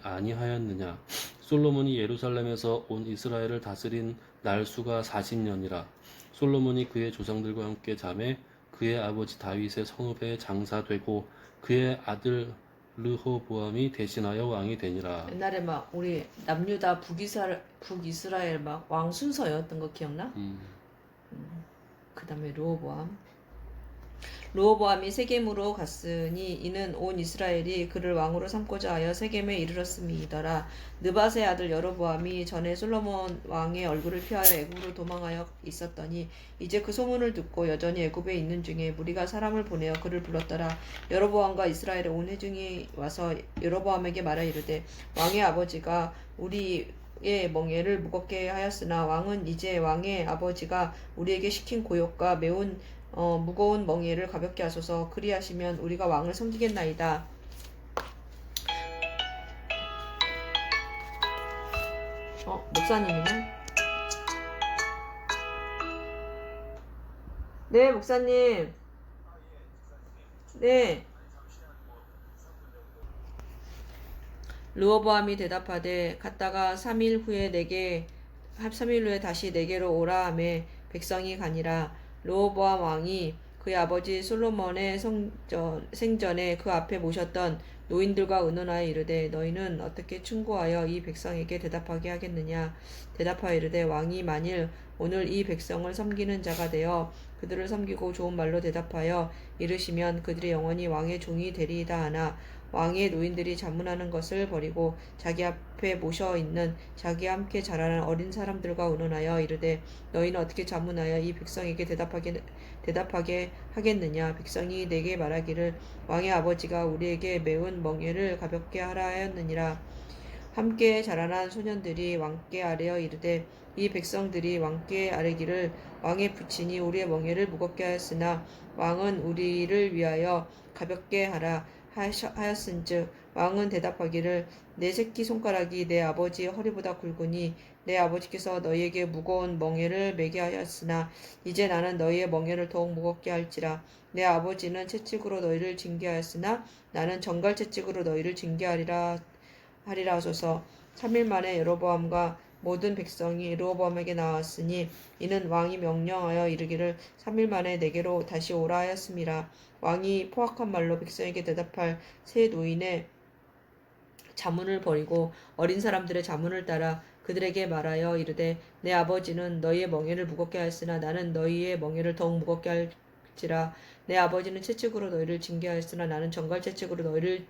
아니하였느냐. 솔로몬이 예루살렘에서 온 이스라엘을 다스린 날수가 40년이라. 솔로몬이 그의 조상들과 함께 잠에 그의 아버지 다윗의 성읍에 장사되고 그의 아들 르호보암이 대신하여 왕이 되니라. 옛날에 막 우리 남유다 북이스라엘 막 왕 순서였던 거 기억나? 그 다음에 르호보암이 세겜으로 갔으니 이는 온 이스라엘이 그를 왕으로 삼고자 하여 세겜에 이르렀음이더라. 느밧의 아들 여로보암이 전에 솔로몬 왕의 얼굴을 피하여 애굽으로 도망하여 있었더니 이제 그 소문을 듣고 여전히 애굽에 있는 중에 무리가 사람을 보내어 그를 불렀더라. 여로보암과 이스라엘의 온 회중이 와서 여로보암에게 말하 이르되 왕의 아버지가 우리의 멍에를 무겁게 하였으나 왕은 이제 왕의 아버지가 우리에게 시킨 고욕과 매운 무거운 멍에를 가볍게 하소서. 그리하시면 우리가 왕을 섬기겠나이다. 목사님이네? 네, 목사님. 네. 르호보암이 대답하되 갔다가 3일 후에 다시 내게로 오라 하매 백성이 가니라. 르호보암 왕이 그의 아버지 솔로몬의 생전에 그 앞에 모셨던 노인들과 의논하여 이르되 너희는 어떻게 충고하여 이 백성에게 대답하게 하겠느냐. 대답하여 이르되 왕이 만일 오늘 이 백성을 섬기는 자가 되어 그들을 섬기고 좋은 말로 대답하여 이르시면 그들이 영원히 왕의 종이 되리이다 하나 왕의 노인들이 자문하는 것을 버리고 자기 앞에 모셔 있는 자기와 함께 자라는 어린 사람들과 의논하여 이르되 너희는 어떻게 자문하여 이 백성에게 대답하게 하겠느냐. 백성이 내게 말하기를 왕의 아버지가 우리에게 매운 멍에를 가볍게 하라 하였느니라. 함께 자라난 소년들이 왕께 아뢰어 이르되 이 백성들이 왕께 아뢰기를 왕의 부친이 우리의 멍에를 무겁게 하였으나 왕은 우리를 위하여 가볍게 하라 하였은즉 왕은 대답하기를 내 새끼 손가락이 내 아버지 허리보다 굵으니 내 아버지께서 너희에게 무거운 멍에를 매게 하였으나 이제 나는 너희의 멍에를 더욱 무겁게 할지라. 내 아버지는 채찍으로 너희를 징계하였으나 나는 정갈 채찍으로 너희를 징계하리라 하소서. 3일 만에 여로보암과 모든 백성이 르호보암에게 나왔으니 이는 왕이 명령하여 이르기를 3일 만에 내게로 다시 오라 하였음이라. 왕이 포악한 말로 백성에게 대답할 세 노인의 자문을 버리고 어린 사람들의 자문을 따라 그들에게 말하여 이르되 내 아버지는 너희의 멍에를 무겁게 하였으나 나는 너희의 멍에를 더욱 무겁게 할지라. 내 아버지는 채찍으로 너희를 징계하였으나 나는 정갈 채찍으로 너희를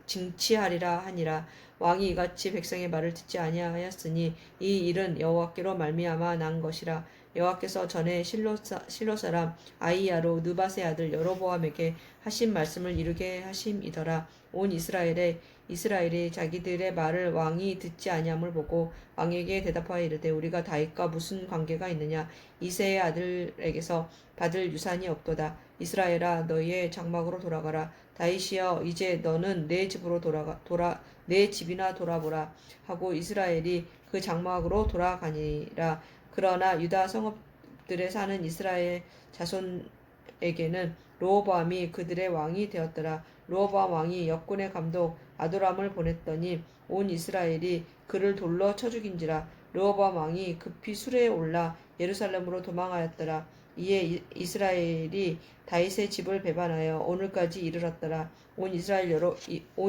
징치하리라 하니라. 왕이 이같이 백성의 말을 듣지 아니하였으니 이 일은 여호와께로 말미암아 난 것이라. 여호와께서 전에 실로 사람 아이야로 느밧의 아들 여로보암에게 하신 말씀을 이루게 하심이더라. 온 이스라엘이 자기들의 말을 왕이 듣지 아니함을 보고 왕에게 대답하여 이르되 우리가 다윗과 무슨 관계가 있느냐. 이새의 아들에게서 받을 유산이 없도다. 이스라엘아 너희의 장막으로 돌아가라. 다윗이여 이제 너는 내 집으로 내 집이나 돌아보라 하고 이스라엘이 그 장막으로 돌아가니라. 그러나 유다 성읍들에 사는 이스라엘 자손에게는 르호보암이 그들의 왕이 되었더라. 르호보암 왕이 역군의 감독 아도람을 보냈더니 온 이스라엘이 그를 돌로 쳐 죽인지라. 르호보암 왕이 급히 수레에 올라 예루살렘으로 도망하였더라. 이에 이스라엘이 다윗의 집을 배반하여 오늘까지 이르렀더라. 온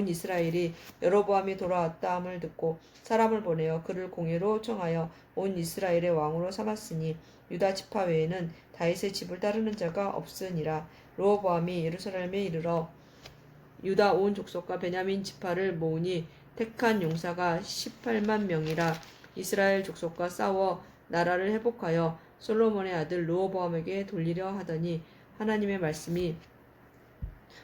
이스라엘이 여로보암이 돌아왔다 함을 듣고 사람을 보내어 그를 공회로 청하여 온 이스라엘의 왕으로 삼았으니 유다 지파 외에는 다윗의 집을 따르는 자가 없으니라. 르호보암이 예루살렘에 이르러 유다 온 족속과 베냐민 지파를 모으니 택한 용사가 18만 명이라. 이스라엘 족속과 싸워 나라를 회복하여 솔로몬의 아들 르호보암에게 돌리려 하더니 하나님의 말씀이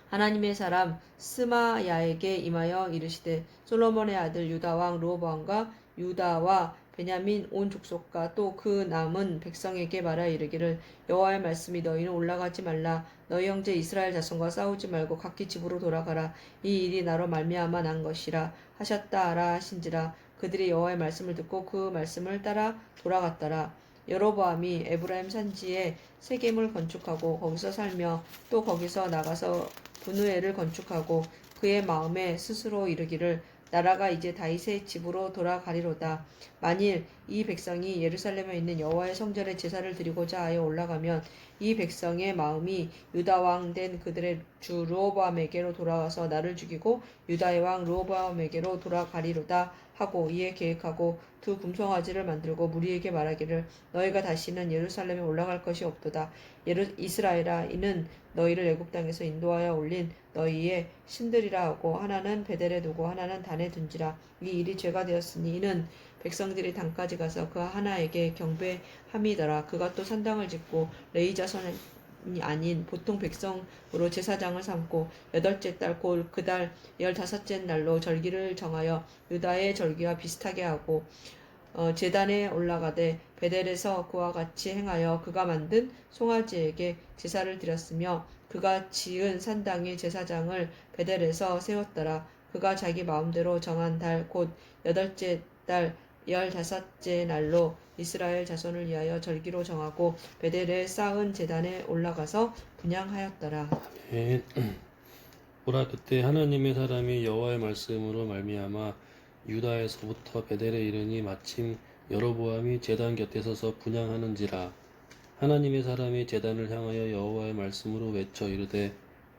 하나님의 사람 스마야에게 임하여 이르시되 솔로몬의 아들 유다 왕 르호보암과 유다와 베냐민 온 족속과 또 그 남은 백성에게 말하여 이르기를 여호와의 말씀이 너희는 올라가지 말라. 너희 형제 이스라엘 자손과 싸우지 말고 각기 집으로 돌아가라. 이 일이 나로 말미암아 난 것이라 하셨다 하라 하신지라. 그들이 여호와의 말씀을 듣고 그 말씀을 따라 돌아갔더라. 여로보암이 에브라임 산지에 세겜을 건축하고 거기서 살며 또 거기서 나가서 분우엘을 건축하고 그의 마음에 스스로 이르기를 나라가 이제 다윗의 집으로 돌아가리로다. 만일 이 백성이 예루살렘에 있는 여호와의 성전에 제사를 드리고자 하여 올라가면 이 백성의 마음이 유다 왕 된 그들의 주 르호보암에게로 돌아와서 나를 죽이고 유다의 왕 르호보암에게로 돌아가리로다 하고 이에 계획하고 두 금송아지를 만들고 무리에게 말하기를 너희가 다시는 예루살렘에 올라갈 것이 없도다. 이스라엘아 이는 너희를 애굽 땅에서 인도하여 올린 너희의 신들이라 하고 하나는 베델에 두고 하나는 단에 둔지라. 이 일이 죄가 되었으니 이는 백성들이 단까지 가서 그 하나에게 경배함이더라. 그가 또 산당을 짓고 레위 자손이 아닌 보통 백성으로 제사장을 삼고 8째 달 곧 그 달 15째 날로 절기를 정하여 유다의 절기와 비슷하게 하고 제단에 올라가되 베델에서 그와 같이 행하여 그가 만든 송아지에게 제사를 드렸으며 그가 지은 산당의 제사장을 베델에서 세웠더라. 그가 자기 마음대로 정한 달 곧 8째 달 15째 날로 이스라엘 자손을 위하여 절기로 정하고 베델에 쌓은 제단에 올라가서 분향하였더라. 아멘. 보라 그때 하나님의 사람이 여호와의 말씀으로 말미암아 유다에서부터 베델에 이르니 마침 여로보암이 제단 곁에 서서 분향하는지라. 하나님의 사람이 제단을 향하여 여호와의 말씀으로 외쳐 이르되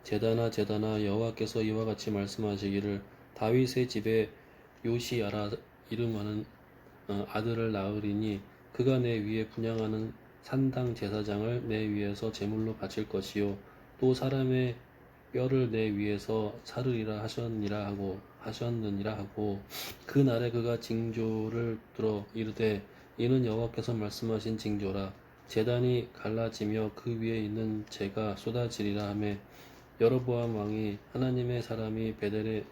제단아 여호와께서 이와 같이 말씀하시기를 다윗의 집에 요시야라 이름하는 아들을 낳으리니 그가 내 위에 분향하는 산당 제사장을 내 위에서 제물로 바칠 것이요 또 사람의 뼈를 내 위에서 사르리라 하셨느니라 하고 그 날에 그가 징조를 들어 이르되 이는 여호와께서 말씀하신 징조라. 제단이 갈라지며 그 위에 있는 재가 쏟아지리라 하매 여로보암 왕이 하나님의 사람이 베델에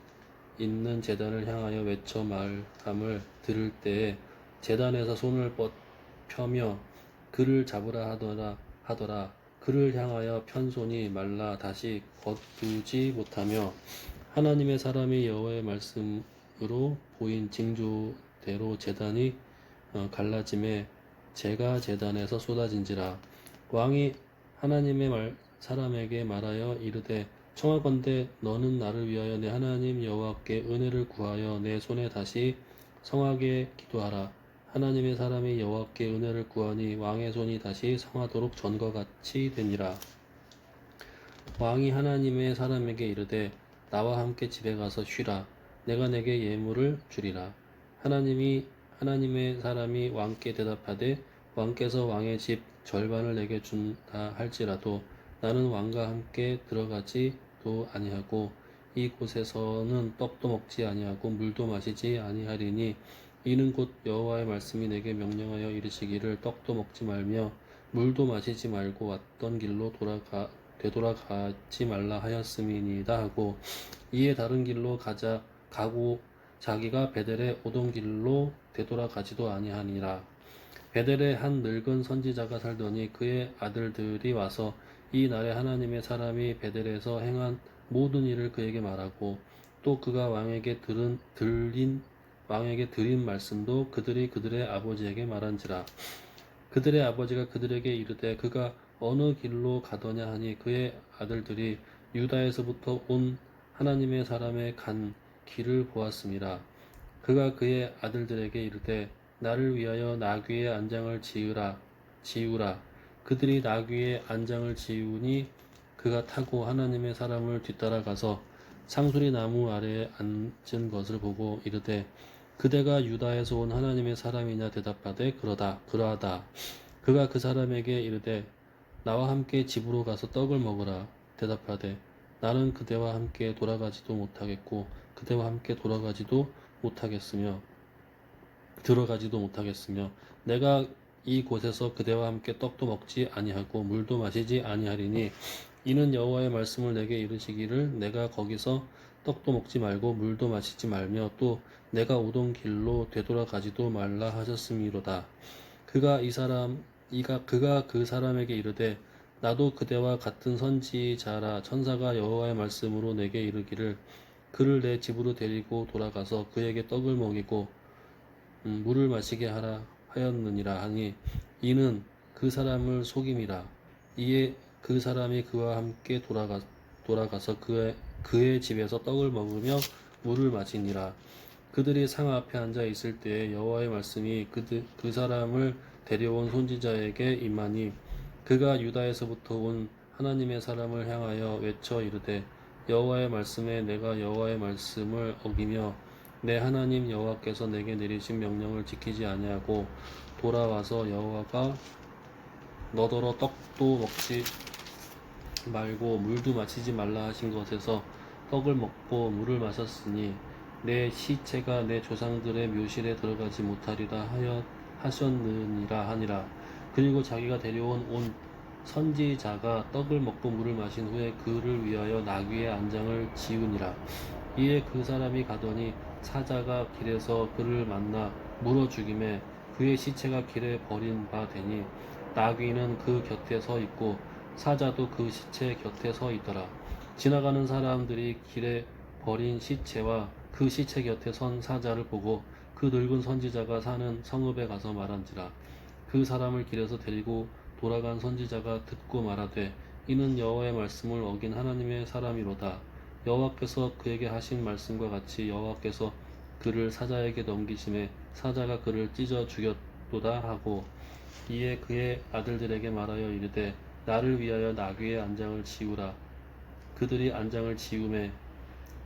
있는 제단을 향하여 외쳐 말함을 들을 때에 제단에서 손을 펴며 그를 잡으라 하더라. 그를 향하여 편 손이 말라 다시 거두지 못하며 하나님의 사람이 여호와의 말씀으로 보인 징조대로 제단이 갈라짐에 재가 제단에서 쏟아진지라. 왕이 하나님의 사람에게 말하여 이르되 청하건대 너는 나를 위하여 내 하나님 여호와께 은혜를 구하여 내 손에 다시 성하게 기도하라. 하나님의 사람이 여호와께 은혜를 구하니 왕의 손이 다시 성하도록 전과 같이 되니라. 왕이 하나님의 사람에게 이르되 나와 함께 집에 가서 쉬라. 내가 내게 예물을 주리라. 하나님의 사람이 왕께 대답하되 왕께서 왕의 집 절반을 내게 준다 할지라도 나는 왕과 함께 들어가지도 아니하고 이곳에서는 떡도 먹지 아니하고 물도 마시지 아니하리니 이는 곧 여호와의 말씀이 내게 명령하여 이르시기를 떡도 먹지 말며 물도 마시지 말고 왔던 길로 되돌아가지 말라 하였음이니이다 하고 이에 다른 길로 가고 자기가 베델에 오던 길로 되돌아가지도 아니하니라. 베델에 한 늙은 선지자가 살더니 그의 아들들이 와서 이 날에 하나님의 사람이 베델에서 행한 모든 일을 그에게 말하고 또 그가 왕에게 드린 말씀도 그들이 그들의 아버지에게 말한지라. 그들의 아버지가 그들에게 이르되 그가 어느 길로 가더냐 하니 그의 아들들이 유다에서부터 온 하나님의 사람의 간 길을 보았습니다. 그가 그의 아들들에게 이르되 나를 위하여 나귀의 안장을 지우라. 그들이 나귀의 안장을 지우니 그가 타고 하나님의 사람을 뒤따라가서 상수리 나무 아래에 앉은 것을 보고 이르되 그대가 유다에서 온 하나님의 사람이냐 대답하되 그러하다. 그가 그 사람에게 이르되 나와 함께 집으로 가서 떡을 먹으라. 대답하되 나는 그대와 함께 돌아가지도 못하겠고 그대와 함께 들어가지도 못하겠으며 내가 이 곳에서 그대와 함께 떡도 먹지 아니하고 물도 마시지 아니하리니 이는 여호와의 말씀을 내게 이르시기를 내가 거기서 떡도 먹지 말고 물도 마시지 말며 또 내가 오던 길로 되돌아가지도 말라 하셨음이로다. 그가 그 사람에게 이르되 나도 그대와 같은 선지자라. 천사가 여호와의 말씀으로 내게 이르기를 그를 내 집으로 데리고 돌아가서 그에게 떡을 먹이고 물을 마시게 하라 하였느니라 하니 이는 그 사람을 속임이라. 이에 그 사람이 그와 함께 돌아가서 그의 집에서 떡을 먹으며 물을 마시니라. 그들이 상 앞에 앉아 있을 때에 여호와의 말씀이 그 사람을 데려온 선지자에게 임하니 그가 유다에서부터 온 하나님의 사람을 향하여 외쳐 이르되 여호와의 말씀에 내가 여호와의 말씀을 어기며 내 하나님 여호와께서 내게 내리신 명령을 지키지 아니하고 돌아와서 여호와가 너더러 떡도 먹지 말고 물도 마시지 말라 하신 것에서 떡을 먹고 물을 마셨으니 내 시체가 내 조상들의 묘실에 들어가지 못하리라 하셨느니라 하니라. 그리고 자기가 데려온 선지자가 떡을 먹고 물을 마신 후에 그를 위하여 나귀의 안장을 지우니라. 이에 그 사람이 가더니 사자가 길에서 그를 만나 물어 죽임에 그의 시체가 길에 버린 바 되니 나귀는 그 곁에 서 있고 사자도 그 시체 곁에 서 있더라. 지나가는 사람들이 길에 버린 시체와 그 시체 곁에 선 사자를 보고 그 늙은 선지자가 사는 성읍에 가서 말한지라. 그 사람을 길에서 데리고 돌아간 선지자가 듣고 말하되 이는 여호와의 말씀을 어긴 하나님의 사람이로다. 여호와께서 그에게 하신 말씀과 같이 여호와께서 그를 사자에게 넘기심에 사자가 그를 찢어 죽였도다 하고 이에 그의 아들들에게 말하여 이르되 나를 위하여 나귀의 안장을 지우라. 그들이 안장을 지우매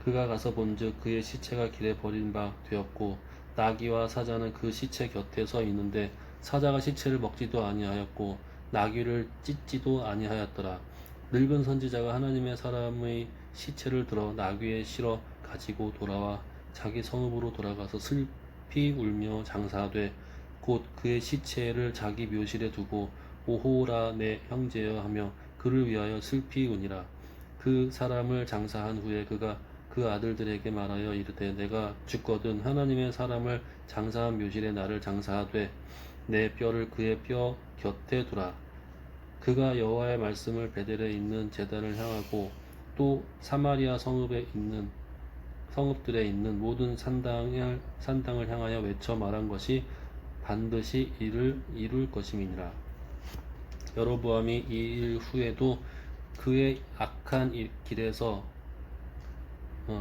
그가 가서 본즉 그의 시체가 길에 버린 바 되었고 나귀와 사자는 그 시체 곁에 서 있는데 사자가 시체를 먹지도 아니하였고 나귀를 찢지도 아니하였더라. 늙은 선지자가 하나님의 사람의 시체를 들어 나귀에 실어 가지고 돌아와 자기 성읍으로 돌아가서 슬피 울며 장사하되 곧 그의 시체를 자기 묘실에 두고 오호라 내 형제여 하며 그를 위하여 슬피 우니라. 그 사람을 장사한 후에 그가 그 아들들에게 말하여 이르되 내가 죽거든 하나님의 사람을 장사한 묘실에 나를 장사하되 내 뼈를 그의 뼈 곁에 두라. 그가 여호와의 말씀을 베델에 있는 제단을 향하고 또 사마리아 성읍들에 있는 모든 산당을 향하여 외쳐 말한 것이 반드시 이룰 것임이니라. 여로보암이 이 일 후에도 그의 악한 길에서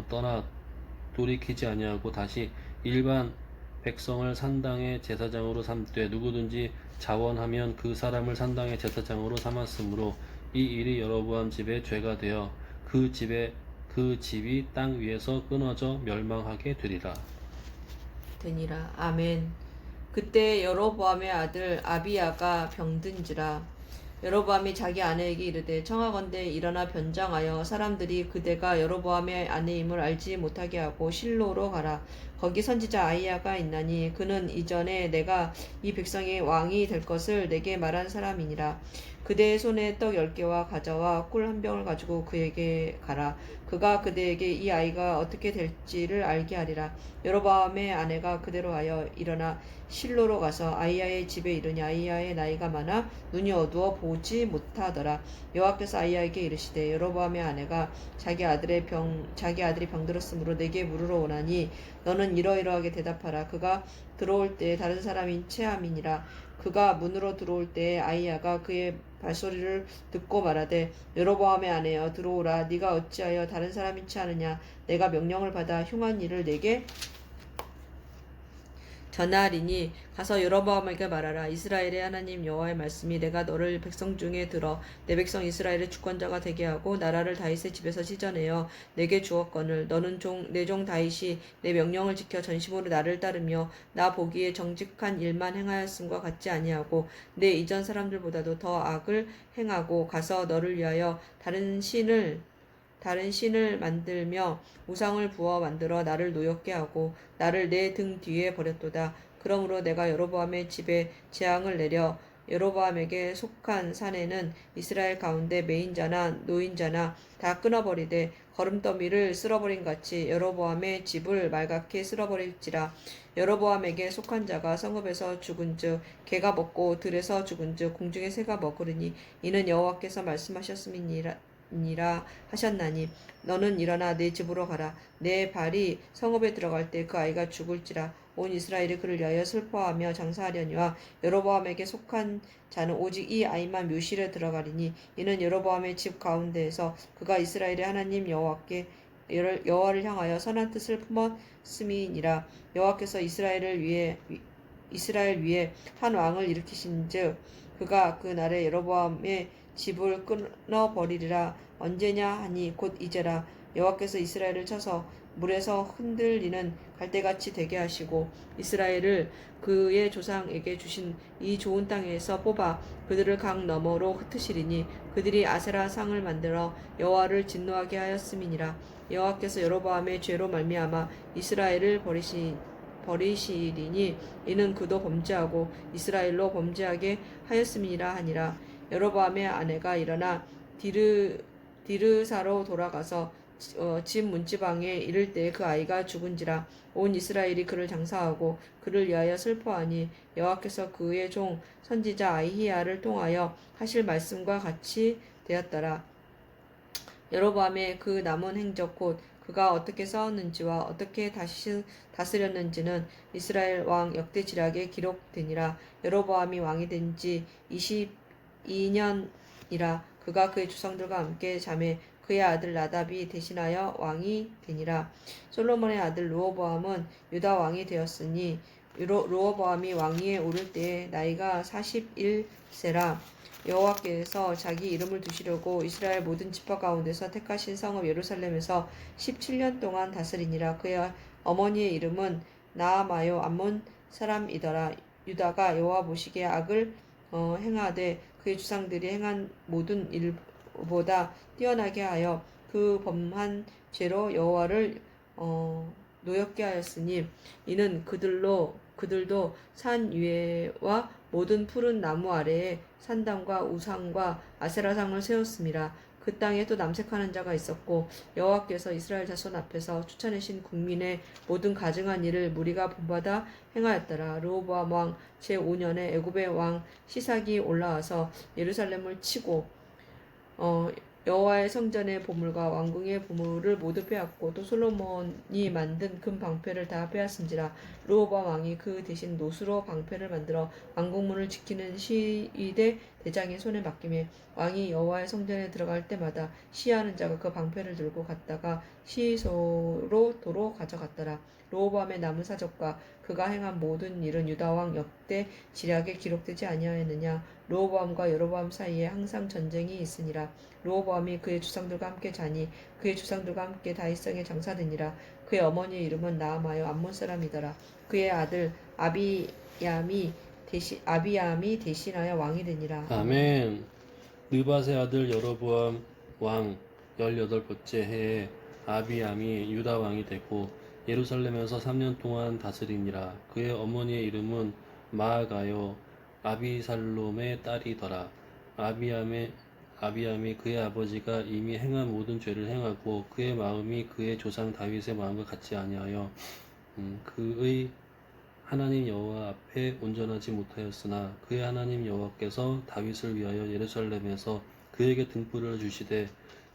떠나 돌이키지 아니하고 다시 일반 백성을 산당의 제사장으로 삼되 누구든지 자원하면 그 사람을 산당의 제사장으로 삼았으므로 이 일이 여로보암 집의 죄가 되어 그 집이 땅 위에서 끊어져 멸망하게 되리라. 아멘. 그때 여로보암의 아들 아비야가 병든지라. 여로보암이 자기 아내에게 이르되 청하건대 일어나 변장하여 사람들이 그대가 여로보암의 아내임을 알지 못하게 하고 실로로 가라. 거기 선지자 아이야가 있나니 그는 이전에 내가 이 백성의 왕이 될 것을 내게 말한 사람이니라. 그대의 손에 떡 10개와 과자와 꿀 한 병을 가지고 그에게 가라. 그가 그대에게 이 아이가 어떻게 될지를 알게 하리라. 여로보암의 아내가 그대로 하여 일어나 실로로 가서 아이야의 집에 이르니 아이야의 나이가 많아 눈이 어두워 보지 못하더라. 여호와께서 아이야에게 이르시되 여로보암의 아내가 자기 아들이 병들었으므로 내게 물으러 오나니 너는 이러이러하게 대답하라. 그가 들어올 때 다른 사람인 체함이니라. 그가 문으로 들어올 때 아이야가 그의 발소리를 듣고 말하되 여로보암의 아내여 들어오라. 네가 어찌하여 다른 사람인 체 하느냐. 내가 명령을 받아 흉한 일을 내게 전하리니 가서 여로보암에게 말하라. 이스라엘의 하나님 여호와의 말씀이 내가 너를 백성 중에 들어 내 백성 이스라엘의 주권자가 되게 하고 나라를 다윗의 집에서 시전하여 내게 주었거늘 너는 내 종 다윗이 내 명령을 지켜 전심으로 나를 따르며 나 보기에 정직한 일만 행하였음과 같지 아니하고 내 이전 사람들보다도 더 악을 행하고 가서 너를 위하여 다른 신을 만들며 우상을 부어 만들어 나를 노엽게 하고 나를 내 등 뒤에 버렸도다. 그러므로 내가 여로보암의 집에 재앙을 내려 여로보암에게 속한 산에는 이스라엘 가운데 매인자나 노인자나 다 끊어버리되 거름더미를 쓸어버린 같이 여로보암의 집을 말갛게 쓸어버릴지라. 여로보암에게 속한 자가 성읍에서 죽은즉 개가 먹고 들에서 죽은즉 공중의 새가 먹으리니 이는 여호와께서 말씀하셨음이니라 하셨나니 너는 일어나 내 집으로 가라. 내 발이 성읍에 들어갈 때 그 아이가 죽을지라. 온 이스라엘이 그를 위하여 슬퍼하며 장사하려니와 여로보암에게 속한 자는 오직 이 아이만 묘실에 들어가리니 이는 여로보암의 집 가운데에서 그가 이스라엘의 하나님 여호와를 향하여 선한 뜻을 품었음이니라. 여호와께서 이스라엘 위에 한 왕을 일으키신즉 그가 그 날에 여로보암의 집을 끊어버리리라. 언제냐 하니 곧 이제라. 여호와께서 이스라엘을 쳐서 물에서 흔들리는 갈대같이 되게 하시고 이스라엘을 그의 조상에게 주신 이 좋은 땅에서 뽑아 그들을 강 너머로 흩으시리니 그들이 아세라 상을 만들어 여호와를 진노하게 하였음이니라. 여호와께서 여로보암의 죄로 말미암아 이스라엘을 버리시리니 이는 그도 범죄하고 이스라엘로 범죄하게 하였음이니라 하니라. 여로보암의 아내가 일어나 디르사로 돌아가서 집 문지방에 이를 때 그 아이가 죽은지라. 온 이스라엘이 그를 장사하고 그를 위하여 슬퍼하니 여호와께서 그의 종 선지자 아히야를 통하여 하실 말씀과 같이 되었더라. 여로보암의 그 남은 행적 곧 그가 어떻게 싸웠는지와 어떻게 다스렸는지는 이스라엘 왕 역대지략에 기록되니라. 여로보암이 왕이 된 지 22년이라. 그가 그의 조상들과 함께 자매 그의 아들 나답이 대신하여 왕이 되니라. 솔로몬의 아들 르호보암은 유다 왕이 되었으니 르호보암이 왕위에 오를 때에 나이가 41세라. 여호와께서 자기 이름을 두시려고 이스라엘 모든 지파 가운데서 택하신 성읍 예루살렘에서 17년 동안 다스리니라. 그의 어머니의 이름은 나아마요 암몬 사람이더라. 유다가 여호와 보시기에 악을 행하되 그의 주상들이 행한 모든 일보다 뛰어나게 하여 그 범한 죄로 여호와를 노엽게 하였으니 이는 그들도 산 위에와 모든 푸른 나무 아래에 산당과 우상과 아세라상을 세웠음이라. 그 땅에 또 남색하는 자가 있었고 여호와께서 이스라엘 자손 앞에서 추천하신 국민의 모든 가증한 일을 무리가 본받아 행하였더라. 르호보암 왕 제5년에 애굽의 왕 시삭이 올라와서 예루살렘을 치고 여호와의 성전의 보물과 왕궁의 보물을 모두 빼앗고 또 솔로몬이 만든 금 방패를 다 빼앗은지라. 르호보암 왕이 그 대신 노수로 방패를 만들어 왕궁문을 지키는 시위대 대장의 손에 맡기며 왕이 여호와의 성전에 들어갈 때마다 시위하는 자가 그 방패를 들고 갔다가 시소로 도로 가져갔더라. 르호보암의 남은 사적과 그가 행한 모든 일은 유다 왕 역대 지략에 기록되지 아니하였느냐. 르호보암과 여로보암 사이에 항상 전쟁이 있으니라. 르호보암이 그의 주상들과 함께 자니 그의 주상들과 함께 다윗성에 장사되니라. 그의 어머니의 이름은 나아마요 암몬 사람이더라. 그의 아들 아비암이 대신하여 왕이 되니라. 아멘. 느밧의 아들 여로보암 왕 18번째 해에 아비암이 유다 왕이 되고 예루살렘에서 3년 동안 다스리니라. 그의 어머니의 이름은 마아가요 아비살롬의 딸이더라. 아비암이 그의 아버지가 이미 행한 모든 죄를 행하고 그의 마음이 그의 조상 다윗의 마음과 같지 아니하여 그의 하나님 여호와 앞에 온전하지 못하였으나 그의 하나님 여호와께서 다윗을 위하여 예루살렘에서 그에게 등불을 주시되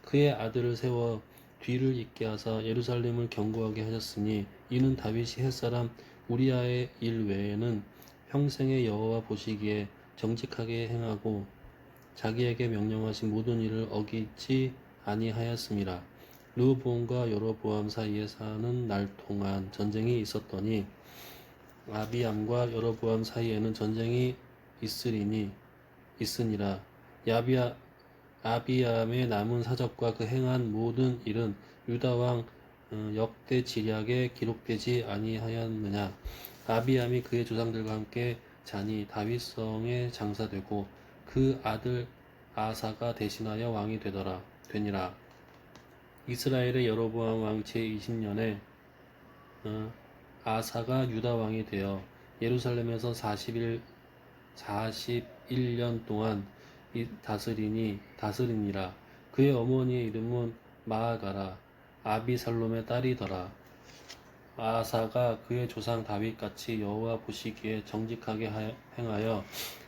그의 아들을 세워 뒤를 잇게 하사 예루살렘을 견고하게 하셨으니 이는 다윗이 햇사람 우리아의 일 외에는 평생의 여호와 보시기에 정직하게 행하고 자기에게 명령하신 모든 일을 어기지 아니하였음이라. 르호보암과 여로보암 사이에 사는 날 동안 전쟁이 있었더니 아비암과 여로보암 사이에는 전쟁이 있으니라. 아비암의 남은 사적과 그 행한 모든 일은 유다 왕 역대 지략에 기록되지 아니하였느냐. 아비암이 그의 조상들과 함께 자니 다윗성에 장사되고 그 아들 아사가 대신하여 왕이 되니라. 이스라엘의 여로보암 왕 제20년에 아사가 유다 왕이 되어 예루살렘에서 41년 동안 다스리니라. 그의 어머니의 이름은 마아가라 아비살롬의 딸이더라. 아사가 그의 조상 다윗같이 여호와 보시기에 정직하게 행하여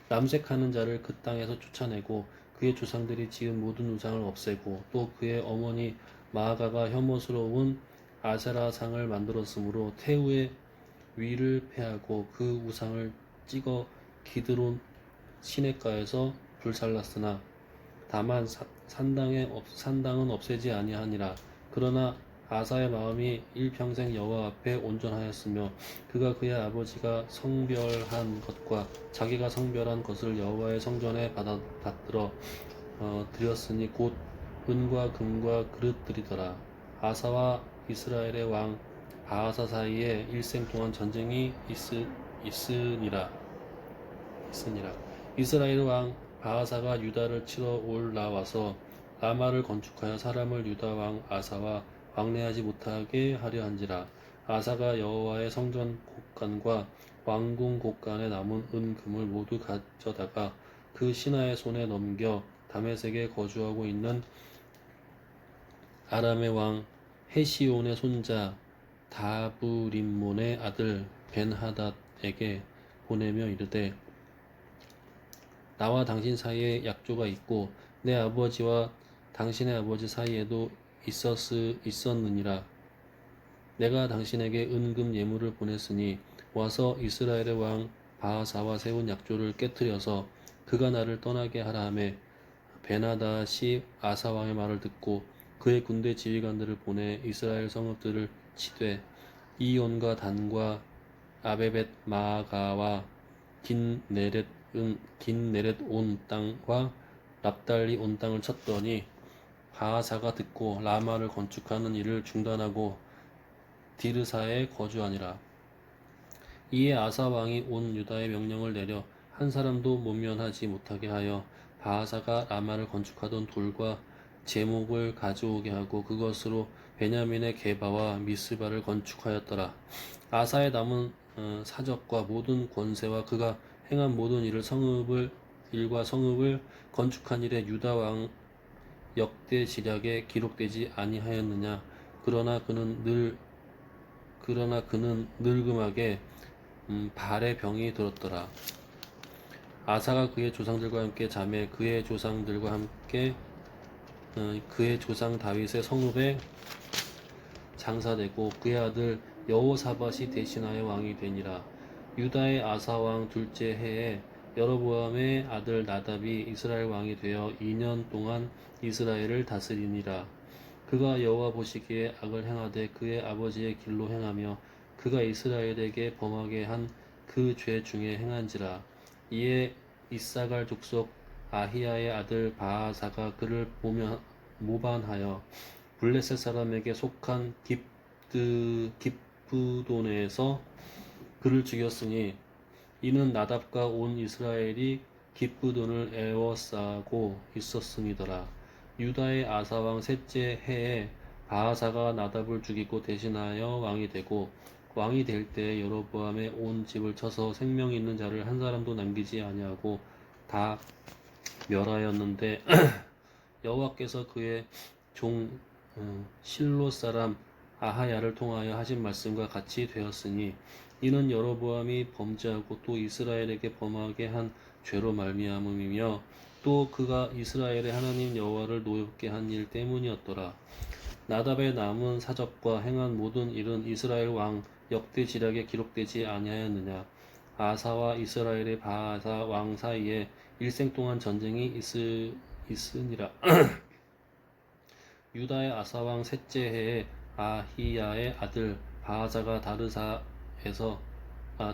남색하는 자를 그 땅에서 쫓아내고 그의 조상들이 지은 모든 우상을 없애고 또 그의 어머니 마아가가 혐오스러운 아세라상을 만들었으므로 태우의 위를 패하고 그 우상을 찍어 기드론 시냇가에서 불살랐으나 다만 산당은 없애지 아니하니라. 그러나 아사의 마음이 일평생 여호와 앞에 온전하였으며 그가 그의 아버지가 성별한 것과 자기가 성별한 것을 여호와의 성전에 받들어 드렸으니 곧 은과 금과 그릇들이더라. 아사와 이스라엘의 왕 바하사 사이에 일생 동안 전쟁이 있으니라. 이스라엘 왕 바하사가 유다를 치러 올라와서 라마를 건축하여 사람을 유다 왕 아사와 왕래하지 못하게 하려 한지라. 아사가 여호와의 성전 곳간과 왕궁 곳간에 남은 은금을 모두 가져다가 그 신하의 손에 넘겨 다메섹에 거주하고 있는 아람의 왕 헤시온의 손자 다브림몬의 아들 벤하닷에게 보내며 이르되 나와 당신 사이에 약조가 있고 내 아버지와 당신의 아버지 사이에도 있었느니라. 내가 당신에게 은금 예물을 보냈으니 와서 이스라엘의 왕 바하사와 세운 약조를 깨뜨려서 그가 나를 떠나게 하라 하매 베나닷이 아사 왕의 말을 듣고 그의 군대 지휘관들을 보내 이스라엘 성읍들을 치되 이온과 단과 아베벳 마아가와 긴네렛 온 땅과 납달리 온 땅을 쳤더니 바하사가 듣고 라마를 건축하는 일을 중단하고 디르사에 거주하니라. 이에 아사 왕이 온 유다에 명령을 내려 한 사람도 모면하지 못하게 하여 바하사가 라마를 건축하던 돌과 제목을 가져오게 하고 그것으로 베냐민의 게바와 미스바를 건축하였더라. 아사의 남은 사적과 모든 권세와 그가 행한 모든 일과 성읍을 건축한 일에 유다 왕 역대 지략에 기록되지 아니하였느냐. 그러나 그는 늙음하게 발의 병이 들었더라. 아사가 그의 조상들과 함께 자매 그의 조상들과 함께 그의 조상 다윗의 성읍에 장사되고 그의 아들 여호사밧이 대신하여 왕이 되니라. 유다의 아사 왕 둘째 해에 여로보암의 아들 나답이 이스라엘 왕이 되어 2년 동안 이스라엘을 다스리니라. 그가 여호와 보시기에 악을 행하되 그의 아버지의 길로 행하며 그가 이스라엘에게 범하게 한 그 죄 중에 행한지라. 이에 이사갈 족속 아히야의 아들 바하사가 그를 모반하여 블레셋 사람에게 속한 깁부돈에서 그를 죽였으니 이는 나답과 온 이스라엘이 기쁘돈을 애워싸고 있었음이더라. 유다의 아사왕 셋째 해에 바하사가 나답을 죽이고 대신하여 왕이 되고 왕이 될 때 여로보암의 온 집을 쳐서 생명 있는 자를 한 사람도 남기지 아니하고 다 멸하였는데 여호와께서 그의 종 실로 사람 아하야를 통하여 하신 말씀과 같이 되었으니 이는 여로보암이 범죄하고 또 이스라엘에게 범하게 한 죄로 말미암음이며 또 그가 이스라엘의 하나님 여호와를 노엽게 한 일 때문이었더라. 나답의 남은 사적과 행한 모든 일은 이스라엘 왕 역대 지략에 기록되지 아니하였느냐. 아사와 이스라엘의 바하사 왕 사이에 일생 동안 전쟁이 있으니라. 유다의 아사왕 셋째 해에 아히야의 아들 바하사가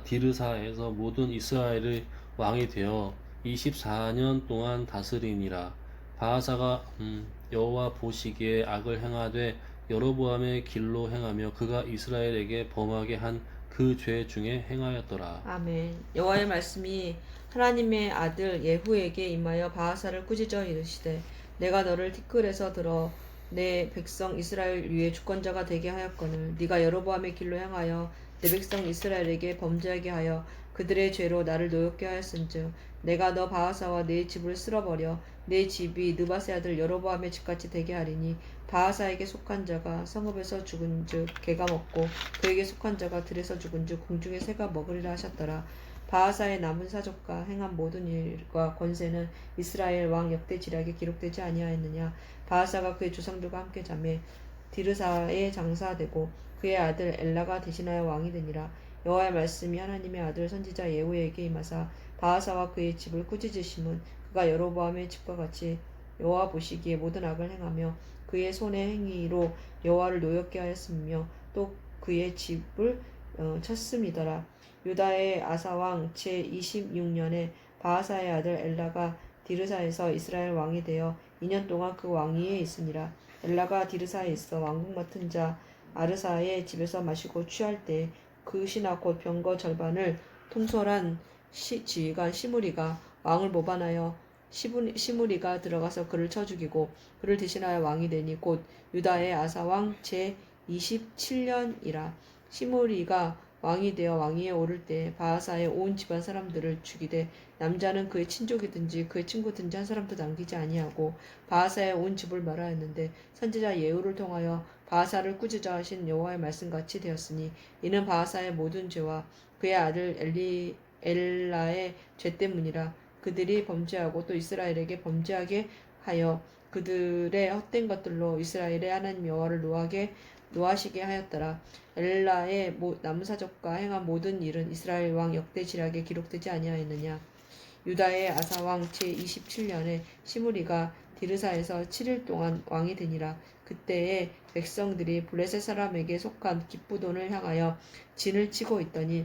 디르사에서 모든 이스라엘의 왕이 되어 24년 동안 다스리니라. 바하사가 여호와 보시기에 악을 행하되 여로보암의 길로 행하며 그가 이스라엘에게 범하게 한 그 죄 중에 행하였더라. 아멘. 여호와의 말씀이 하나님의 아들 예후에게 임하여 바하사를 꾸짖어 이르시되 내가 너를 티끌에서 들어 내 백성 이스라엘 위에 주권자가 되게 하였거늘 네가 여로보암의 길로 행하여 내 백성 이스라엘에게 범죄하게 하여 그들의 죄로 나를 노엽게 하였은즉 내가 너 바하사와 네 집을 쓸어버려 네 집이 느바세 아들 여로보암의 집같이 되게 하리니 바하사에게 속한 자가 성읍에서 죽은즉 개가 먹고 그에게 속한 자가 들에서 죽은즉 공중의 새가 먹으리라 하셨더라. 바하사의 남은 사적과 행한 모든 일과 권세는 이스라엘 왕 역대 지략에 기록되지 아니하였느냐. 바하사가 그의 조상들과 함께 자매 디르사에 장사되고 그의 아들 엘라가 대신하여 왕이 되니라. 여호와의 말씀이 하나님의 아들 선지자 예후에게 임하사 바하사와 그의 집을 꾸짖으심은 그가 여로보암의 집과 같이 여호와 보시기에 모든 악을 행하며 그의 손의 행위로 여호와를 노엽게 하였으며 또 그의 집을 쳤음이더라. 유다의 아사왕 제26년에 바하사의 아들 엘라가 디르사에서 이스라엘 왕이 되어 2년 동안 그 왕위에 있으니라. 엘라가 디르사에 있어 왕궁 맡은 자 아르사의 집에서 마시고 취할 때 그 신하 곧 병거 절반을 통솔한 지휘관 시므리가 왕을 모반하여 시므리가 들어가서 그를 쳐 죽이고 그를 대신하여 왕이 되니 곧 유다의 아사왕 제27년이라. 시므리가 왕이 되어 왕위에 오를 때 바하사의 온 집안 사람들을 죽이되 남자는 그의 친족이든지 그의 친구든지 한 사람도 남기지 아니하고 바하사의 온 집을 멸하였는데 선지자 예후를 통하여 바하사를 꾸짖어 하신 여호와의 말씀같이 되었으니 이는 바하사의 모든 죄와 그의 아들 엘라의 죄 때문이라. 그들이 범죄하고 또 이스라엘에게 범죄하게 하여 그들의 헛된 것들로 이스라엘의 하나님 여호와를 노하시게 하였더라. 엘라의 남은 사적과 행한 모든 일은 이스라엘 왕 역대 지략에 기록되지 아니하였느냐. 유다의 아사왕 제27년에 시므리가 디르사에서 7일 동안 왕이 되니라. 그때에 백성들이 블레셋 사람에게 속한 기쁘돈을 향하여 진을 치고 있더니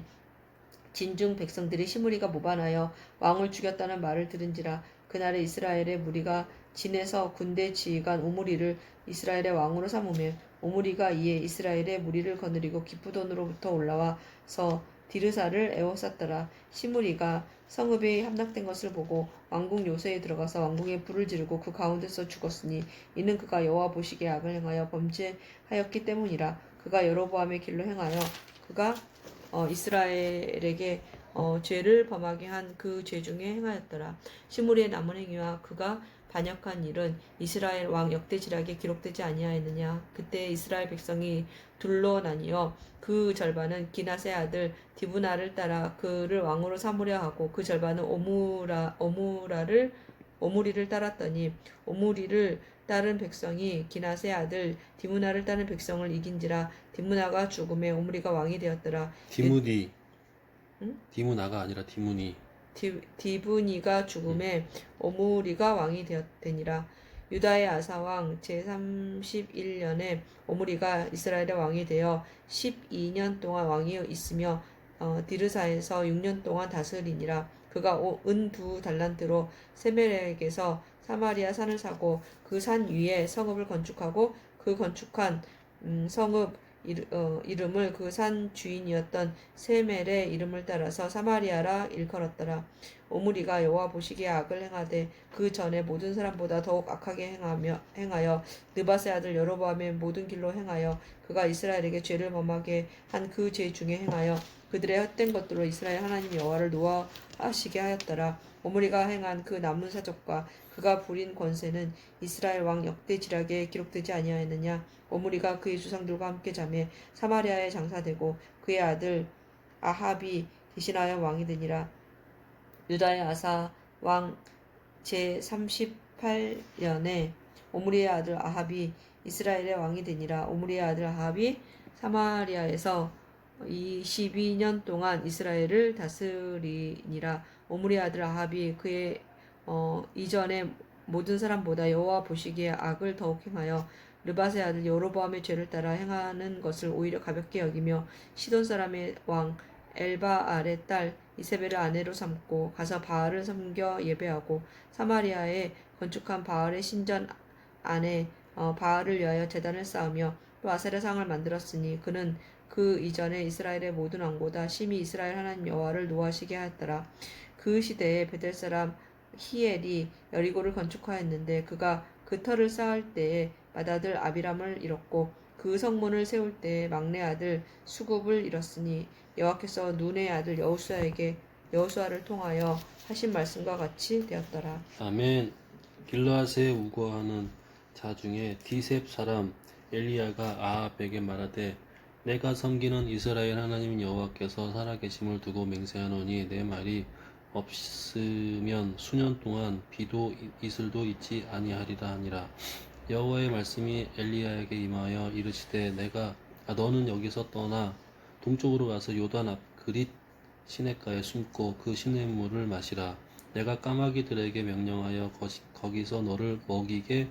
진중 백성들이 시므리가 모반하여 왕을 죽였다는 말을 들은지라. 그날에 이스라엘의 무리가 진에서 군대 지휘관 오므리를 이스라엘의 왕으로 삼으며 오므리가 이에 이스라엘의 무리를 거느리고 기쁘돈으로부터 올라와서 디르사를 에워쌌더라. 시므리가 성읍이 함락된 것을 보고 왕궁 요새에 들어가서 왕궁에 불을 지르고 그 가운데서 죽었으니 이는 그가 여호와 보시기에 악을 행하여 범죄하였기 때문이라. 그가 여로보암의 길로 행하여 그가 이스라엘에게 죄를 범하게 한 그 죄 중에 행하였더라. 시므리의 남은 행위와 그가 반역한 일은 이스라엘 왕 역대 지략에 기록되지 아니하였느냐. 그때 이스라엘 백성이 둘로 나뉘어 그 절반은 기낫의 아들 디브나를 따라 그를 왕으로 삼으려 하고 그 절반은 오므리를 따랐더니 오므리를 따른 백성이 기낫의 아들 디므나를 따른 백성을 이긴지라. 디므나가 죽음에 오므리가 왕이 되었더라. 디무나가 아니라 디무니. 디브니가 죽음에 오므리가 왕이 되니라. 유다의 아사왕 제31년에 오므리가 이스라엘의 왕이 되어 12년 동안 왕이 있으며 디르사에서 6년 동안 다스리니라. 그가 은 2달란트로 세멜렉에서 사마리아 산을 사고 그 산 위에 성읍을 건축하고 그 건축한 성읍 이름을 그 산 주인이었던 세멜의 이름을 따라서 사마리아라 일컬었더라. 오므리가 여호와 보시기에 악을 행하되 그 전에 모든 사람보다 더욱 악하게 행하여 느밧의 아들 여로보암의 모든 길로 행하여 그가 이스라엘에게 죄를 범하게 한 그 죄 중에 행하여 그들의 헛된 것들로 이스라엘 하나님 여호와를 노하시게 하였더라. 오므리가 행한 그 남은 사적과 그가 부린 권세는 이스라엘 왕 역대지략에 기록되지 아니하였느냐. 오므리가 그의 주상들과 함께 자매 사마리아에 장사되고 그의 아들 아합이 대신하여 왕이 되니라. 유다의 아사 왕 제38년에 오므리의 아들 아합이 이스라엘의 왕이 되니라. 오므리의 아들 아합이 사마리아에서 22년 동안 이스라엘을 다스리니라. 오므리의 아들 아합이 그의 이전에 모든 사람보다 여호와 보시기에 악을 더욱 행하여 르밧의 아들 여로보암의 죄를 따라 행하는 것을 오히려 가볍게 여기며 시돈 사람의 왕 엘바알의 딸 이세벨을 아내로 삼고 가서 바알을 섬겨 예배하고 사마리아에 건축한 바알의 신전 안에 바알을 위하여 제단을 쌓으며 또 아세라 상을 만들었으니 그는 그 이전에 이스라엘의 모든 왕보다 심히 이스라엘 하나님 여호와를 노하시게 하였더라. 그 시대에 베델 사람 히엘이 여리고를 건축하였는데 그가 그 터를 쌓을 때에 맏아들 아비람을 잃었고 그 성문을 세울 때에 막내 아들 수굽을 잃었으니 여호와께서 눈의 아들 여호수아를 통하여 하신 말씀과 같이 되었더라. 아멘. 길르앗에 우거하는 자 중에 디셉 사람 엘리야가 아합에게 말하되 내가 섬기는 이스라엘 하나님 여호와께서 살아계심을 두고 맹세하노니 내 말이 없으면 수년 동안 비도 이슬도 있지 아니하리라 하니라. 여호와의 말씀이 엘리야에게 임하여 이르시되 너는 여기서 떠나 동쪽으로 가서 요단 앞 그릿 시냇가에 숨고 그 시냇물을 마시라. 내가 까마귀들에게 명령하여 거기서 너를 먹이게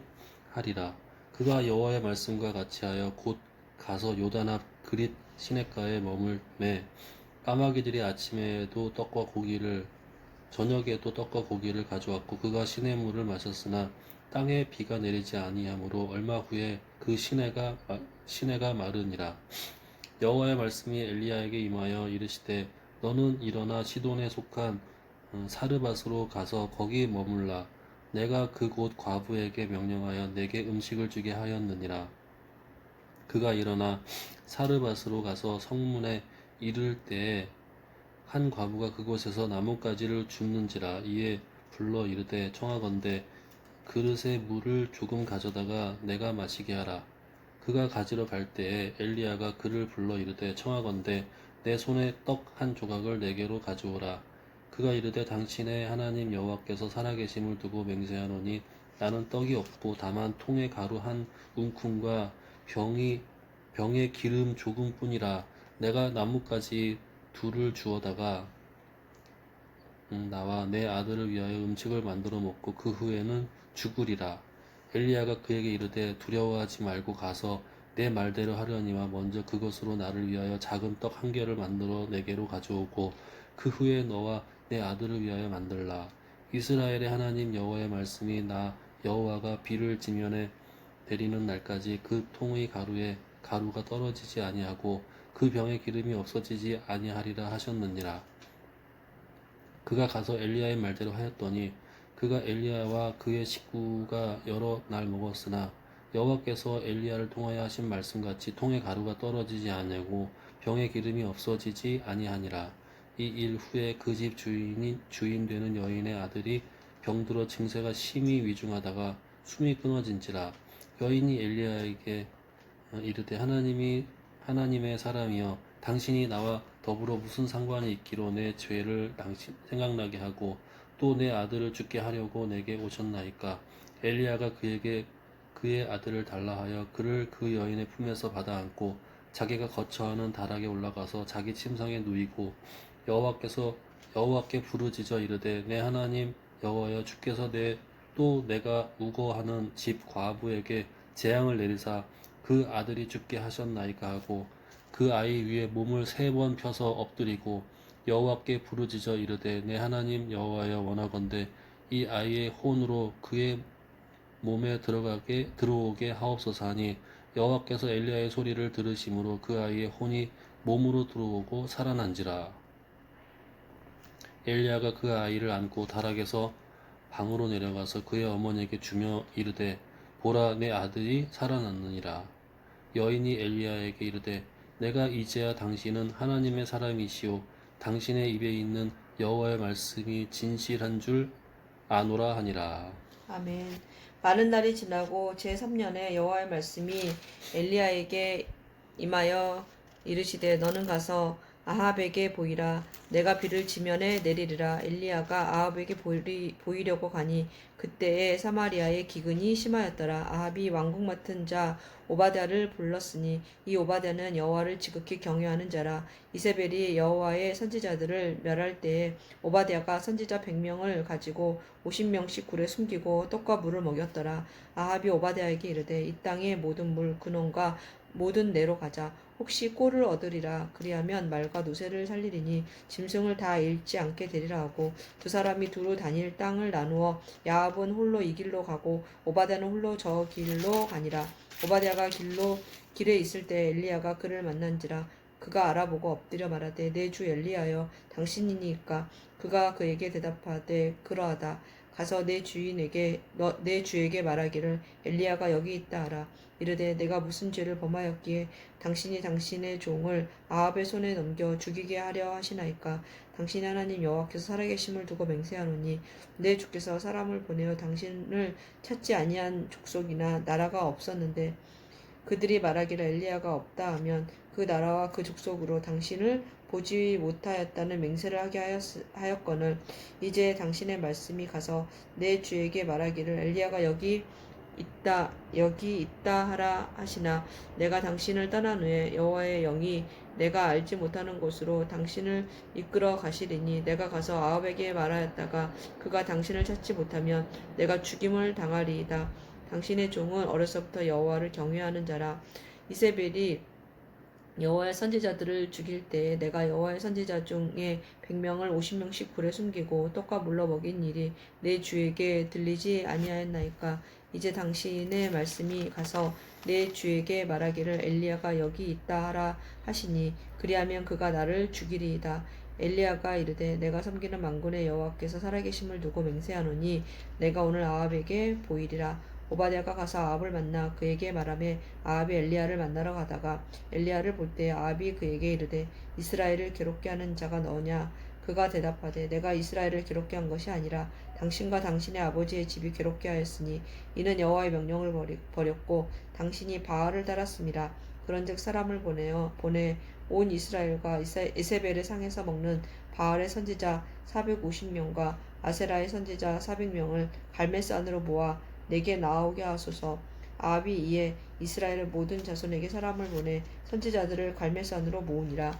하리라. 그가 여호와의 말씀과 같이 하여 곧 가서 요단 앞 그릿 시냇가에 머물매 까마귀들이 아침에도 떡과 고기를 저녁에도 떡과 고기를 가져왔고 그가 시냇물을 마셨으나 땅에 비가 내리지 아니하므로 얼마 후에 그 시내가 마르니라. 여호와의 말씀이 엘리야에게 임하여 이르시되 너는 일어나 시돈에 속한 사르밧으로 가서 거기 머물라. 내가 그곳 과부에게 명령하여 내게 음식을 주게 하였느니라. 그가 일어나 사르밧으로 가서 성문에 이를 때에 한 과부가 그곳에서 나뭇가지를 줍는지라. 이에 불러 이르되 청하건대 그릇에 물을 조금 가져다가 내가 마시게 하라. 그가 가지러 갈 때에 엘리야가 그를 불러 이르되 청하건대 내 손에 떡 한 조각을 내게로 가져오라. 그가 이르되 당신의 하나님 여호와께서 살아계심을 두고 맹세하노니 나는 떡이 없고 다만 통에 가루 한 움큼과 병에 기름 조금뿐이라. 내가 나뭇가지 둘을 주워다가 나와 내 아들을 위하여 음식을 만들어 먹고 그 후에는 죽으리라. 엘리야가 그에게 이르되 두려워하지 말고 가서 내 말대로 하려니와 먼저 그것으로 나를 위하여 작은 떡 한 개를 만들어 내게로 가져오고 그 후에 너와 내 아들을 위하여 만들라. 이스라엘의 하나님 여호와의 말씀이 나 여호와가 비를 지면에 내리는 날까지 그 통의 가루에 가루가 떨어지지 아니하고 그 병에 기름이 없어지지 아니하리라 하셨느니라. 그가 가서 엘리야의 말대로 하였더니 그가 엘리야와 그의 식구가 여러 날 먹었으나 여호와께서 엘리야를 통하여 하신 말씀같이 통에 가루가 떨어지지 아니하고 병에 기름이 없어지지 아니하니라. 이 일 후에 그 집 주인 되는 여인의 아들이 병들어 증세가 심히 위중하다가 숨이 끊어진지라. 여인이 엘리야에게 이르되 하나님의 사람이여 당신이 나와 더불어 무슨 상관이 있기로 내 죄를 생각나게 하고 또 내 아들을 죽게 하려고 내게 오셨나이까. 엘리야가 그에게 그의 아들을 달라 하여 그를 그 여인의 품에서 받아 안고 자기가 거처하는 다락에 올라가서 자기 침상에 누이고 여호와께 부르짖어 이르되 내 하나님 여호와여 주께서 또 내가 우거하는 집 과부에게 재앙을 내리사 그 아들이 죽게 하셨나이까 하고 그 아이 위에 몸을 3번 펴서 엎드리고 여호와께 부르짖어 이르되 내 하나님 여호와여 원하건대 이 아이의 혼으로 그의 몸에 들어오게 하옵소서 하니 여호와께서 엘리야의 소리를 들으심으로 그 아이의 혼이 몸으로 들어오고 살아난지라. 엘리야가 그 아이를 안고 다락에서 방으로 내려가서 그의 어머니에게 주며 이르되 보라 내 아들이 살아났느니라. 여인이 엘리야에게 이르되 내가 이제야 당신은 하나님의 사람이시오 당신의 입에 있는 여호와의 말씀이 진실한 줄 아노라 하니라. 아멘. 많은 날이 지나고 제3년에 여호와의 말씀이 엘리야에게 임하여 이르시되 너는 가서 아합에게 보이라. 내가 비를 지면에 내리리라. 엘리야가 아합에게 보이려고 가니 그때에 사마리아의 기근이 심하였더라. 아합이 왕궁 맡은 자 오바댜를 불렀으니 이 오바댜는 여호와를 지극히 경외하는 자라. 이세벨이 여호와의 선지자들을 멸할 때에 오바댜가 선지자 100명을 가지고 50명씩 굴에 숨기고 떡과 물을 먹였더라. 아합이 오바댜에게 이르되 이 땅의 모든 물 근원과 모든 내로 가자. 혹시 꼴을 얻으리라. 그리하면 말과 노새를 살리리니 짐승을 다 잃지 않게 되리라 하고 두 사람이 두루 다닐 땅을 나누어 야합은 홀로 이 길로 가고 오바댜는 홀로 저 길로 가니라. 오바댜가 길에 있을 때 엘리야가 그를 만난지라. 그가 알아보고 엎드려 말하되 내 주 엘리야여 당신이니까. 그가 그에게 대답하되 그러하다. 가서 내 주에게 말하기를 엘리야가 여기 있다 하라. 이르되 내가 무슨 죄를 범하였기에 당신이 당신의 종을 아합의 손에 넘겨 죽이게 하려 하시나이까. 당신이 하나님 여호와께서 살아계심을 두고 맹세하노니 내 주께서 사람을 보내어 당신을 찾지 아니한 족속이나 나라가 없었는데 그들이 말하기를 엘리야가 없다 하면 그 나라와 그 족속으로 당신을 보지 못하였다는 맹세를 하게 하였거늘 이제 당신의 말씀이 가서 내 주에게 말하기를 엘리야가 여기 있다 하라 하시나 내가 당신을 떠난 후에 여호와의 영이 내가 알지 못하는 곳으로 당신을 이끌어 가시리니 내가 가서 아합에게 말하였다가 그가 당신을 찾지 못하면 내가 죽임을 당하리이다. 당신의 종은 어려서부터 여호와를 경외하는 자라. 이세벨이 여호와의 선지자들을 죽일 때에 내가 여호와의 선지자 중에 100명을 50명씩 굴에 숨기고 떡과 물로 먹인 일이 내 주에게 들리지 아니하였나이까. 이제 당신의 말씀이 가서 내 주에게 말하기를 엘리야가 여기 있다 하라 하시니 그리하면 그가 나를 죽이리이다. 엘리야가 이르되 내가 섬기는 만군의 여호와께서 살아계심을 두고 맹세하노니 내가 오늘 아합에게 보이리라. 오바댜가 가서 아합을 만나 그에게 말하매 아합이 엘리야를 만나러 가다가 엘리야를 볼 때 아합이 그에게 이르되 이스라엘을 괴롭게 하는 자가 너냐. 그가 대답하되 내가 이스라엘을 괴롭게 한 것이 아니라 당신과 당신의 아버지의 집이 괴롭게 하였으니 이는 여호와의 명령을 버렸고 당신이 바알을 따랐음이라. 그런즉 사람을 보내 온 이스라엘과 이세벨의 상에서 먹는 바알의 선지자 450명과 아세라의 선지자 400명을 갈멜산으로 모아 내게 나오게 하소서. 아합이 이에 이스라엘의 모든 자손에게 사람을 보내 선지자들을 갈멜산으로 모으니라.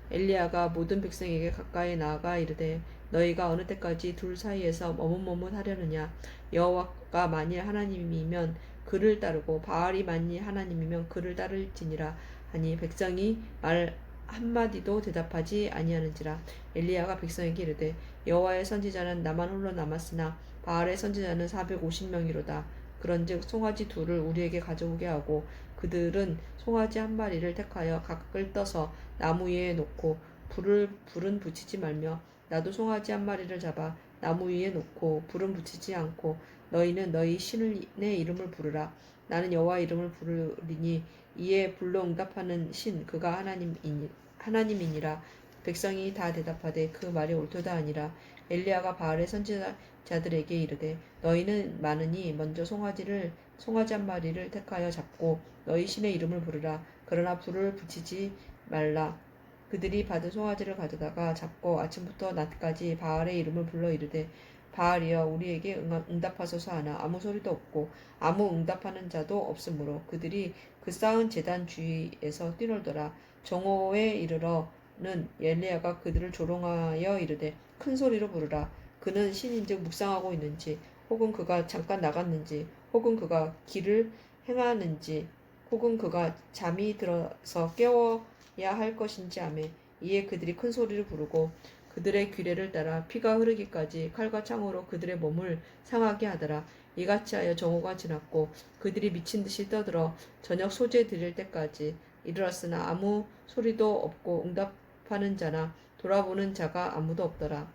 엘리야가 모든 백성에게 가까이 나아가 이르되 너희가 어느 때까지 둘 사이에서 머뭇머뭇하려느냐. 여호와가 만일 하나님이면 그를 따르고 바알이 만일 하나님이면 그를 따를지니라 하니 백성이 말 한마디도 대답하지 아니하는지라. 엘리야가 백성에게 이르되 여호와의 선지자는 나만 홀로 남았으나 바알의 선지자는 450명이로다. 그런즉 송아지 둘을 우리에게 가져오게 하고 그들은 송아지 한 마리를 택하여 각을 떠서 나무 위에 놓고 불은 붙이지 말며 나도 송아지 한 마리를 잡아 나무 위에 놓고 불은 붙이지 않고 너희는 너희 신의 이름을 부르라. 나는 여호와 이름을 부르리니 이에 불로 응답하는 신 그가 하나님이니라. 백성이 다 대답하되 그 말이 옳도다 하니라. 엘리야가 바알의 선지자들에게 이르되 너희는 많으니 먼저 송아지 한 마리를 택하여 잡고 너희 신의 이름을 부르라. 그러나 불을 붙이지 말라. 그들이 받은 송아지를 가져다가 잡고 아침부터 낮까지 바알의 이름을 불러 이르되 바알이여 우리에게 응답하소서 하나 아무 소리도 없고 아무 응답하는 자도 없으므로 그들이 그 쌓은 제단 주위에서 뛰놀더라. 정오에 이르러는 엘리야가 그들을 조롱하여 이르되 큰 소리로 부르라. 그는 신인즉 묵상하고 있는지 혹은 그가 잠깐 나갔는지 혹은 그가 길을 행하는지 혹은 그가 잠이 들어서 깨워야 할 것인지 하매 이에 그들이 큰 소리를 부르고 그들의 규례를 따라 피가 흐르기까지 칼과 창으로 그들의 몸을 상하게 하더라. 이같이 하여 정오가 지났고 그들이 미친 듯이 떠들어 저녁 소재 드릴 때까지 이르렀으나 아무 소리도 없고 응답하는 자나 돌아보는 자가 아무도 없더라.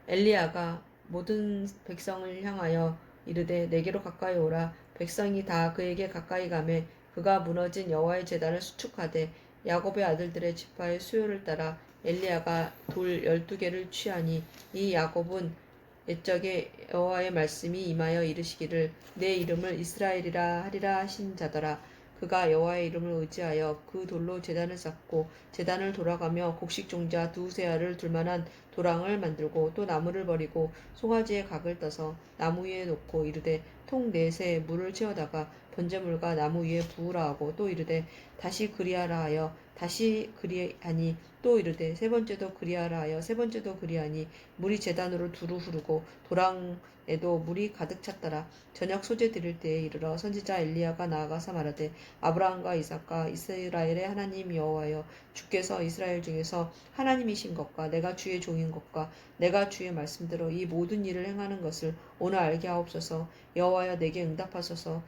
엘리야가 모든 백성을 향하여 이르되 내게로 가까이 오라. 백성이 다 그에게 가까이 가매 그가 무너진 여호와의 제단을 수축하되 야곱의 아들들의 지파의 수요를 따라 엘리야가 돌 12개를 취하니 이 야곱은 옛적에 여호와의 말씀이 임하여 이르시기를 내 이름을 이스라엘이라 하리라 하신 자더라. 그가 여호와의 이름을 의지하여 그 돌로 제단을 쌓고 제단을 돌아가며 곡식 종자 두세 알을 둘 만한 도랑을 만들고 또 나무를 버리고 송아지의 각을 떠서 나무 위에 놓고 이르되 통 넷에 물을 채워다가 번제물과 나무 위에 부으라 하고 또 이르되 다시 그리하라 하여 다시 그리하니 또 이르되 세 번째도 그리하라 하여 세 번째도 그리하니 물이 제단으로 두루 흐르고 도랑에도 물이 가득 찼더라. 저녁 소재 드릴 때에 이르러 선지자 엘리야가 나아가서 말하되 아브라함과 이삭과 이스라엘의 하나님 여호와여 주께서 이스라엘 중에서 하나님이신 것과 내가 주의 종인 것과 내가 주의 말씀대로 이 모든 일을 행하는 것을 오늘 알게 하옵소서. 여호와여 내게 응답하소서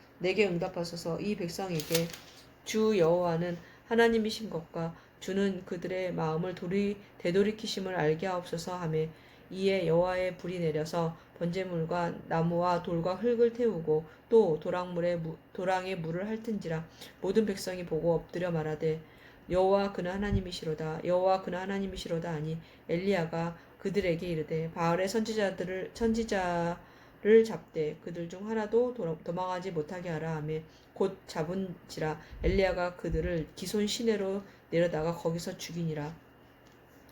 이 백성에게 주 여호와는 하나님이신 것과 주는 그들의 마음을 되돌이키심을 알게 하옵소서 하매 이에 여호와의 불이 내려서 번제물과 나무와 돌과 흙을 태우고 또 도랑에 물을 핥은지라 모든 백성이 보고 엎드려 말하되 여호와 그는 하나님이시로다 여호와 그는 하나님이시로다 하니 엘리야가 그들에게 이르되 바알의 선지자를 잡되 그들 중 하나도 도망하지 못하게 하라 하며 곧 잡은지라 엘리야가 그들을 기손 시내로 내려다가 거기서 죽이니라.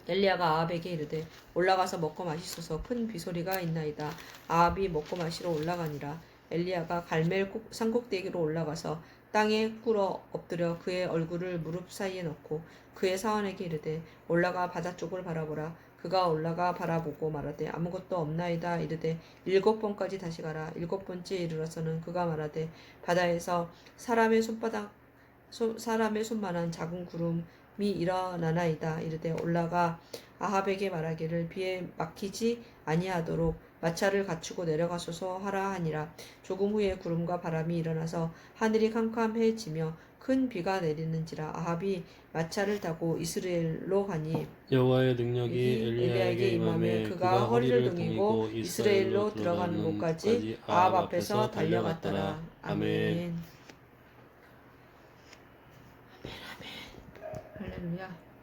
엘리야가 아합에게 이르되 올라가서 먹고 마시소서 큰 비소리가 있나이다. 아합이 먹고 마시러 올라가니라. 엘리야가 갈멜 산꼭대기로 올라가서 땅에 꿇어 엎드려 그의 얼굴을 무릎 사이에 넣고 그의 사원에게 이르되 올라가 바다 쪽을 바라보라. 그가 올라가 바라보고 말하되 아무것도 없나이다. 이르되 7번까지 다시 가라. 7번째 이르러서는 그가 말하되 바다에서 사람의 손만한 작은 구름이 일어나나이다. 이르되 올라가 아합에게 말하기를 비에 막히지 아니하도록 마차를 갖추고 내려가소서 하라 하니라. 조금 후에 구름과 바람이 일어나서 하늘이 캄캄해지며 큰 비가 내리는지라. 아합이 마차를 타고 이스라엘로 가니 여호와의 능력이 엘리야에게 임하매 그가 허리를 동이고 이스라엘로 들어가는 곳까지 아합 앞에서 달려갔더라. 아멘. 할렐루야.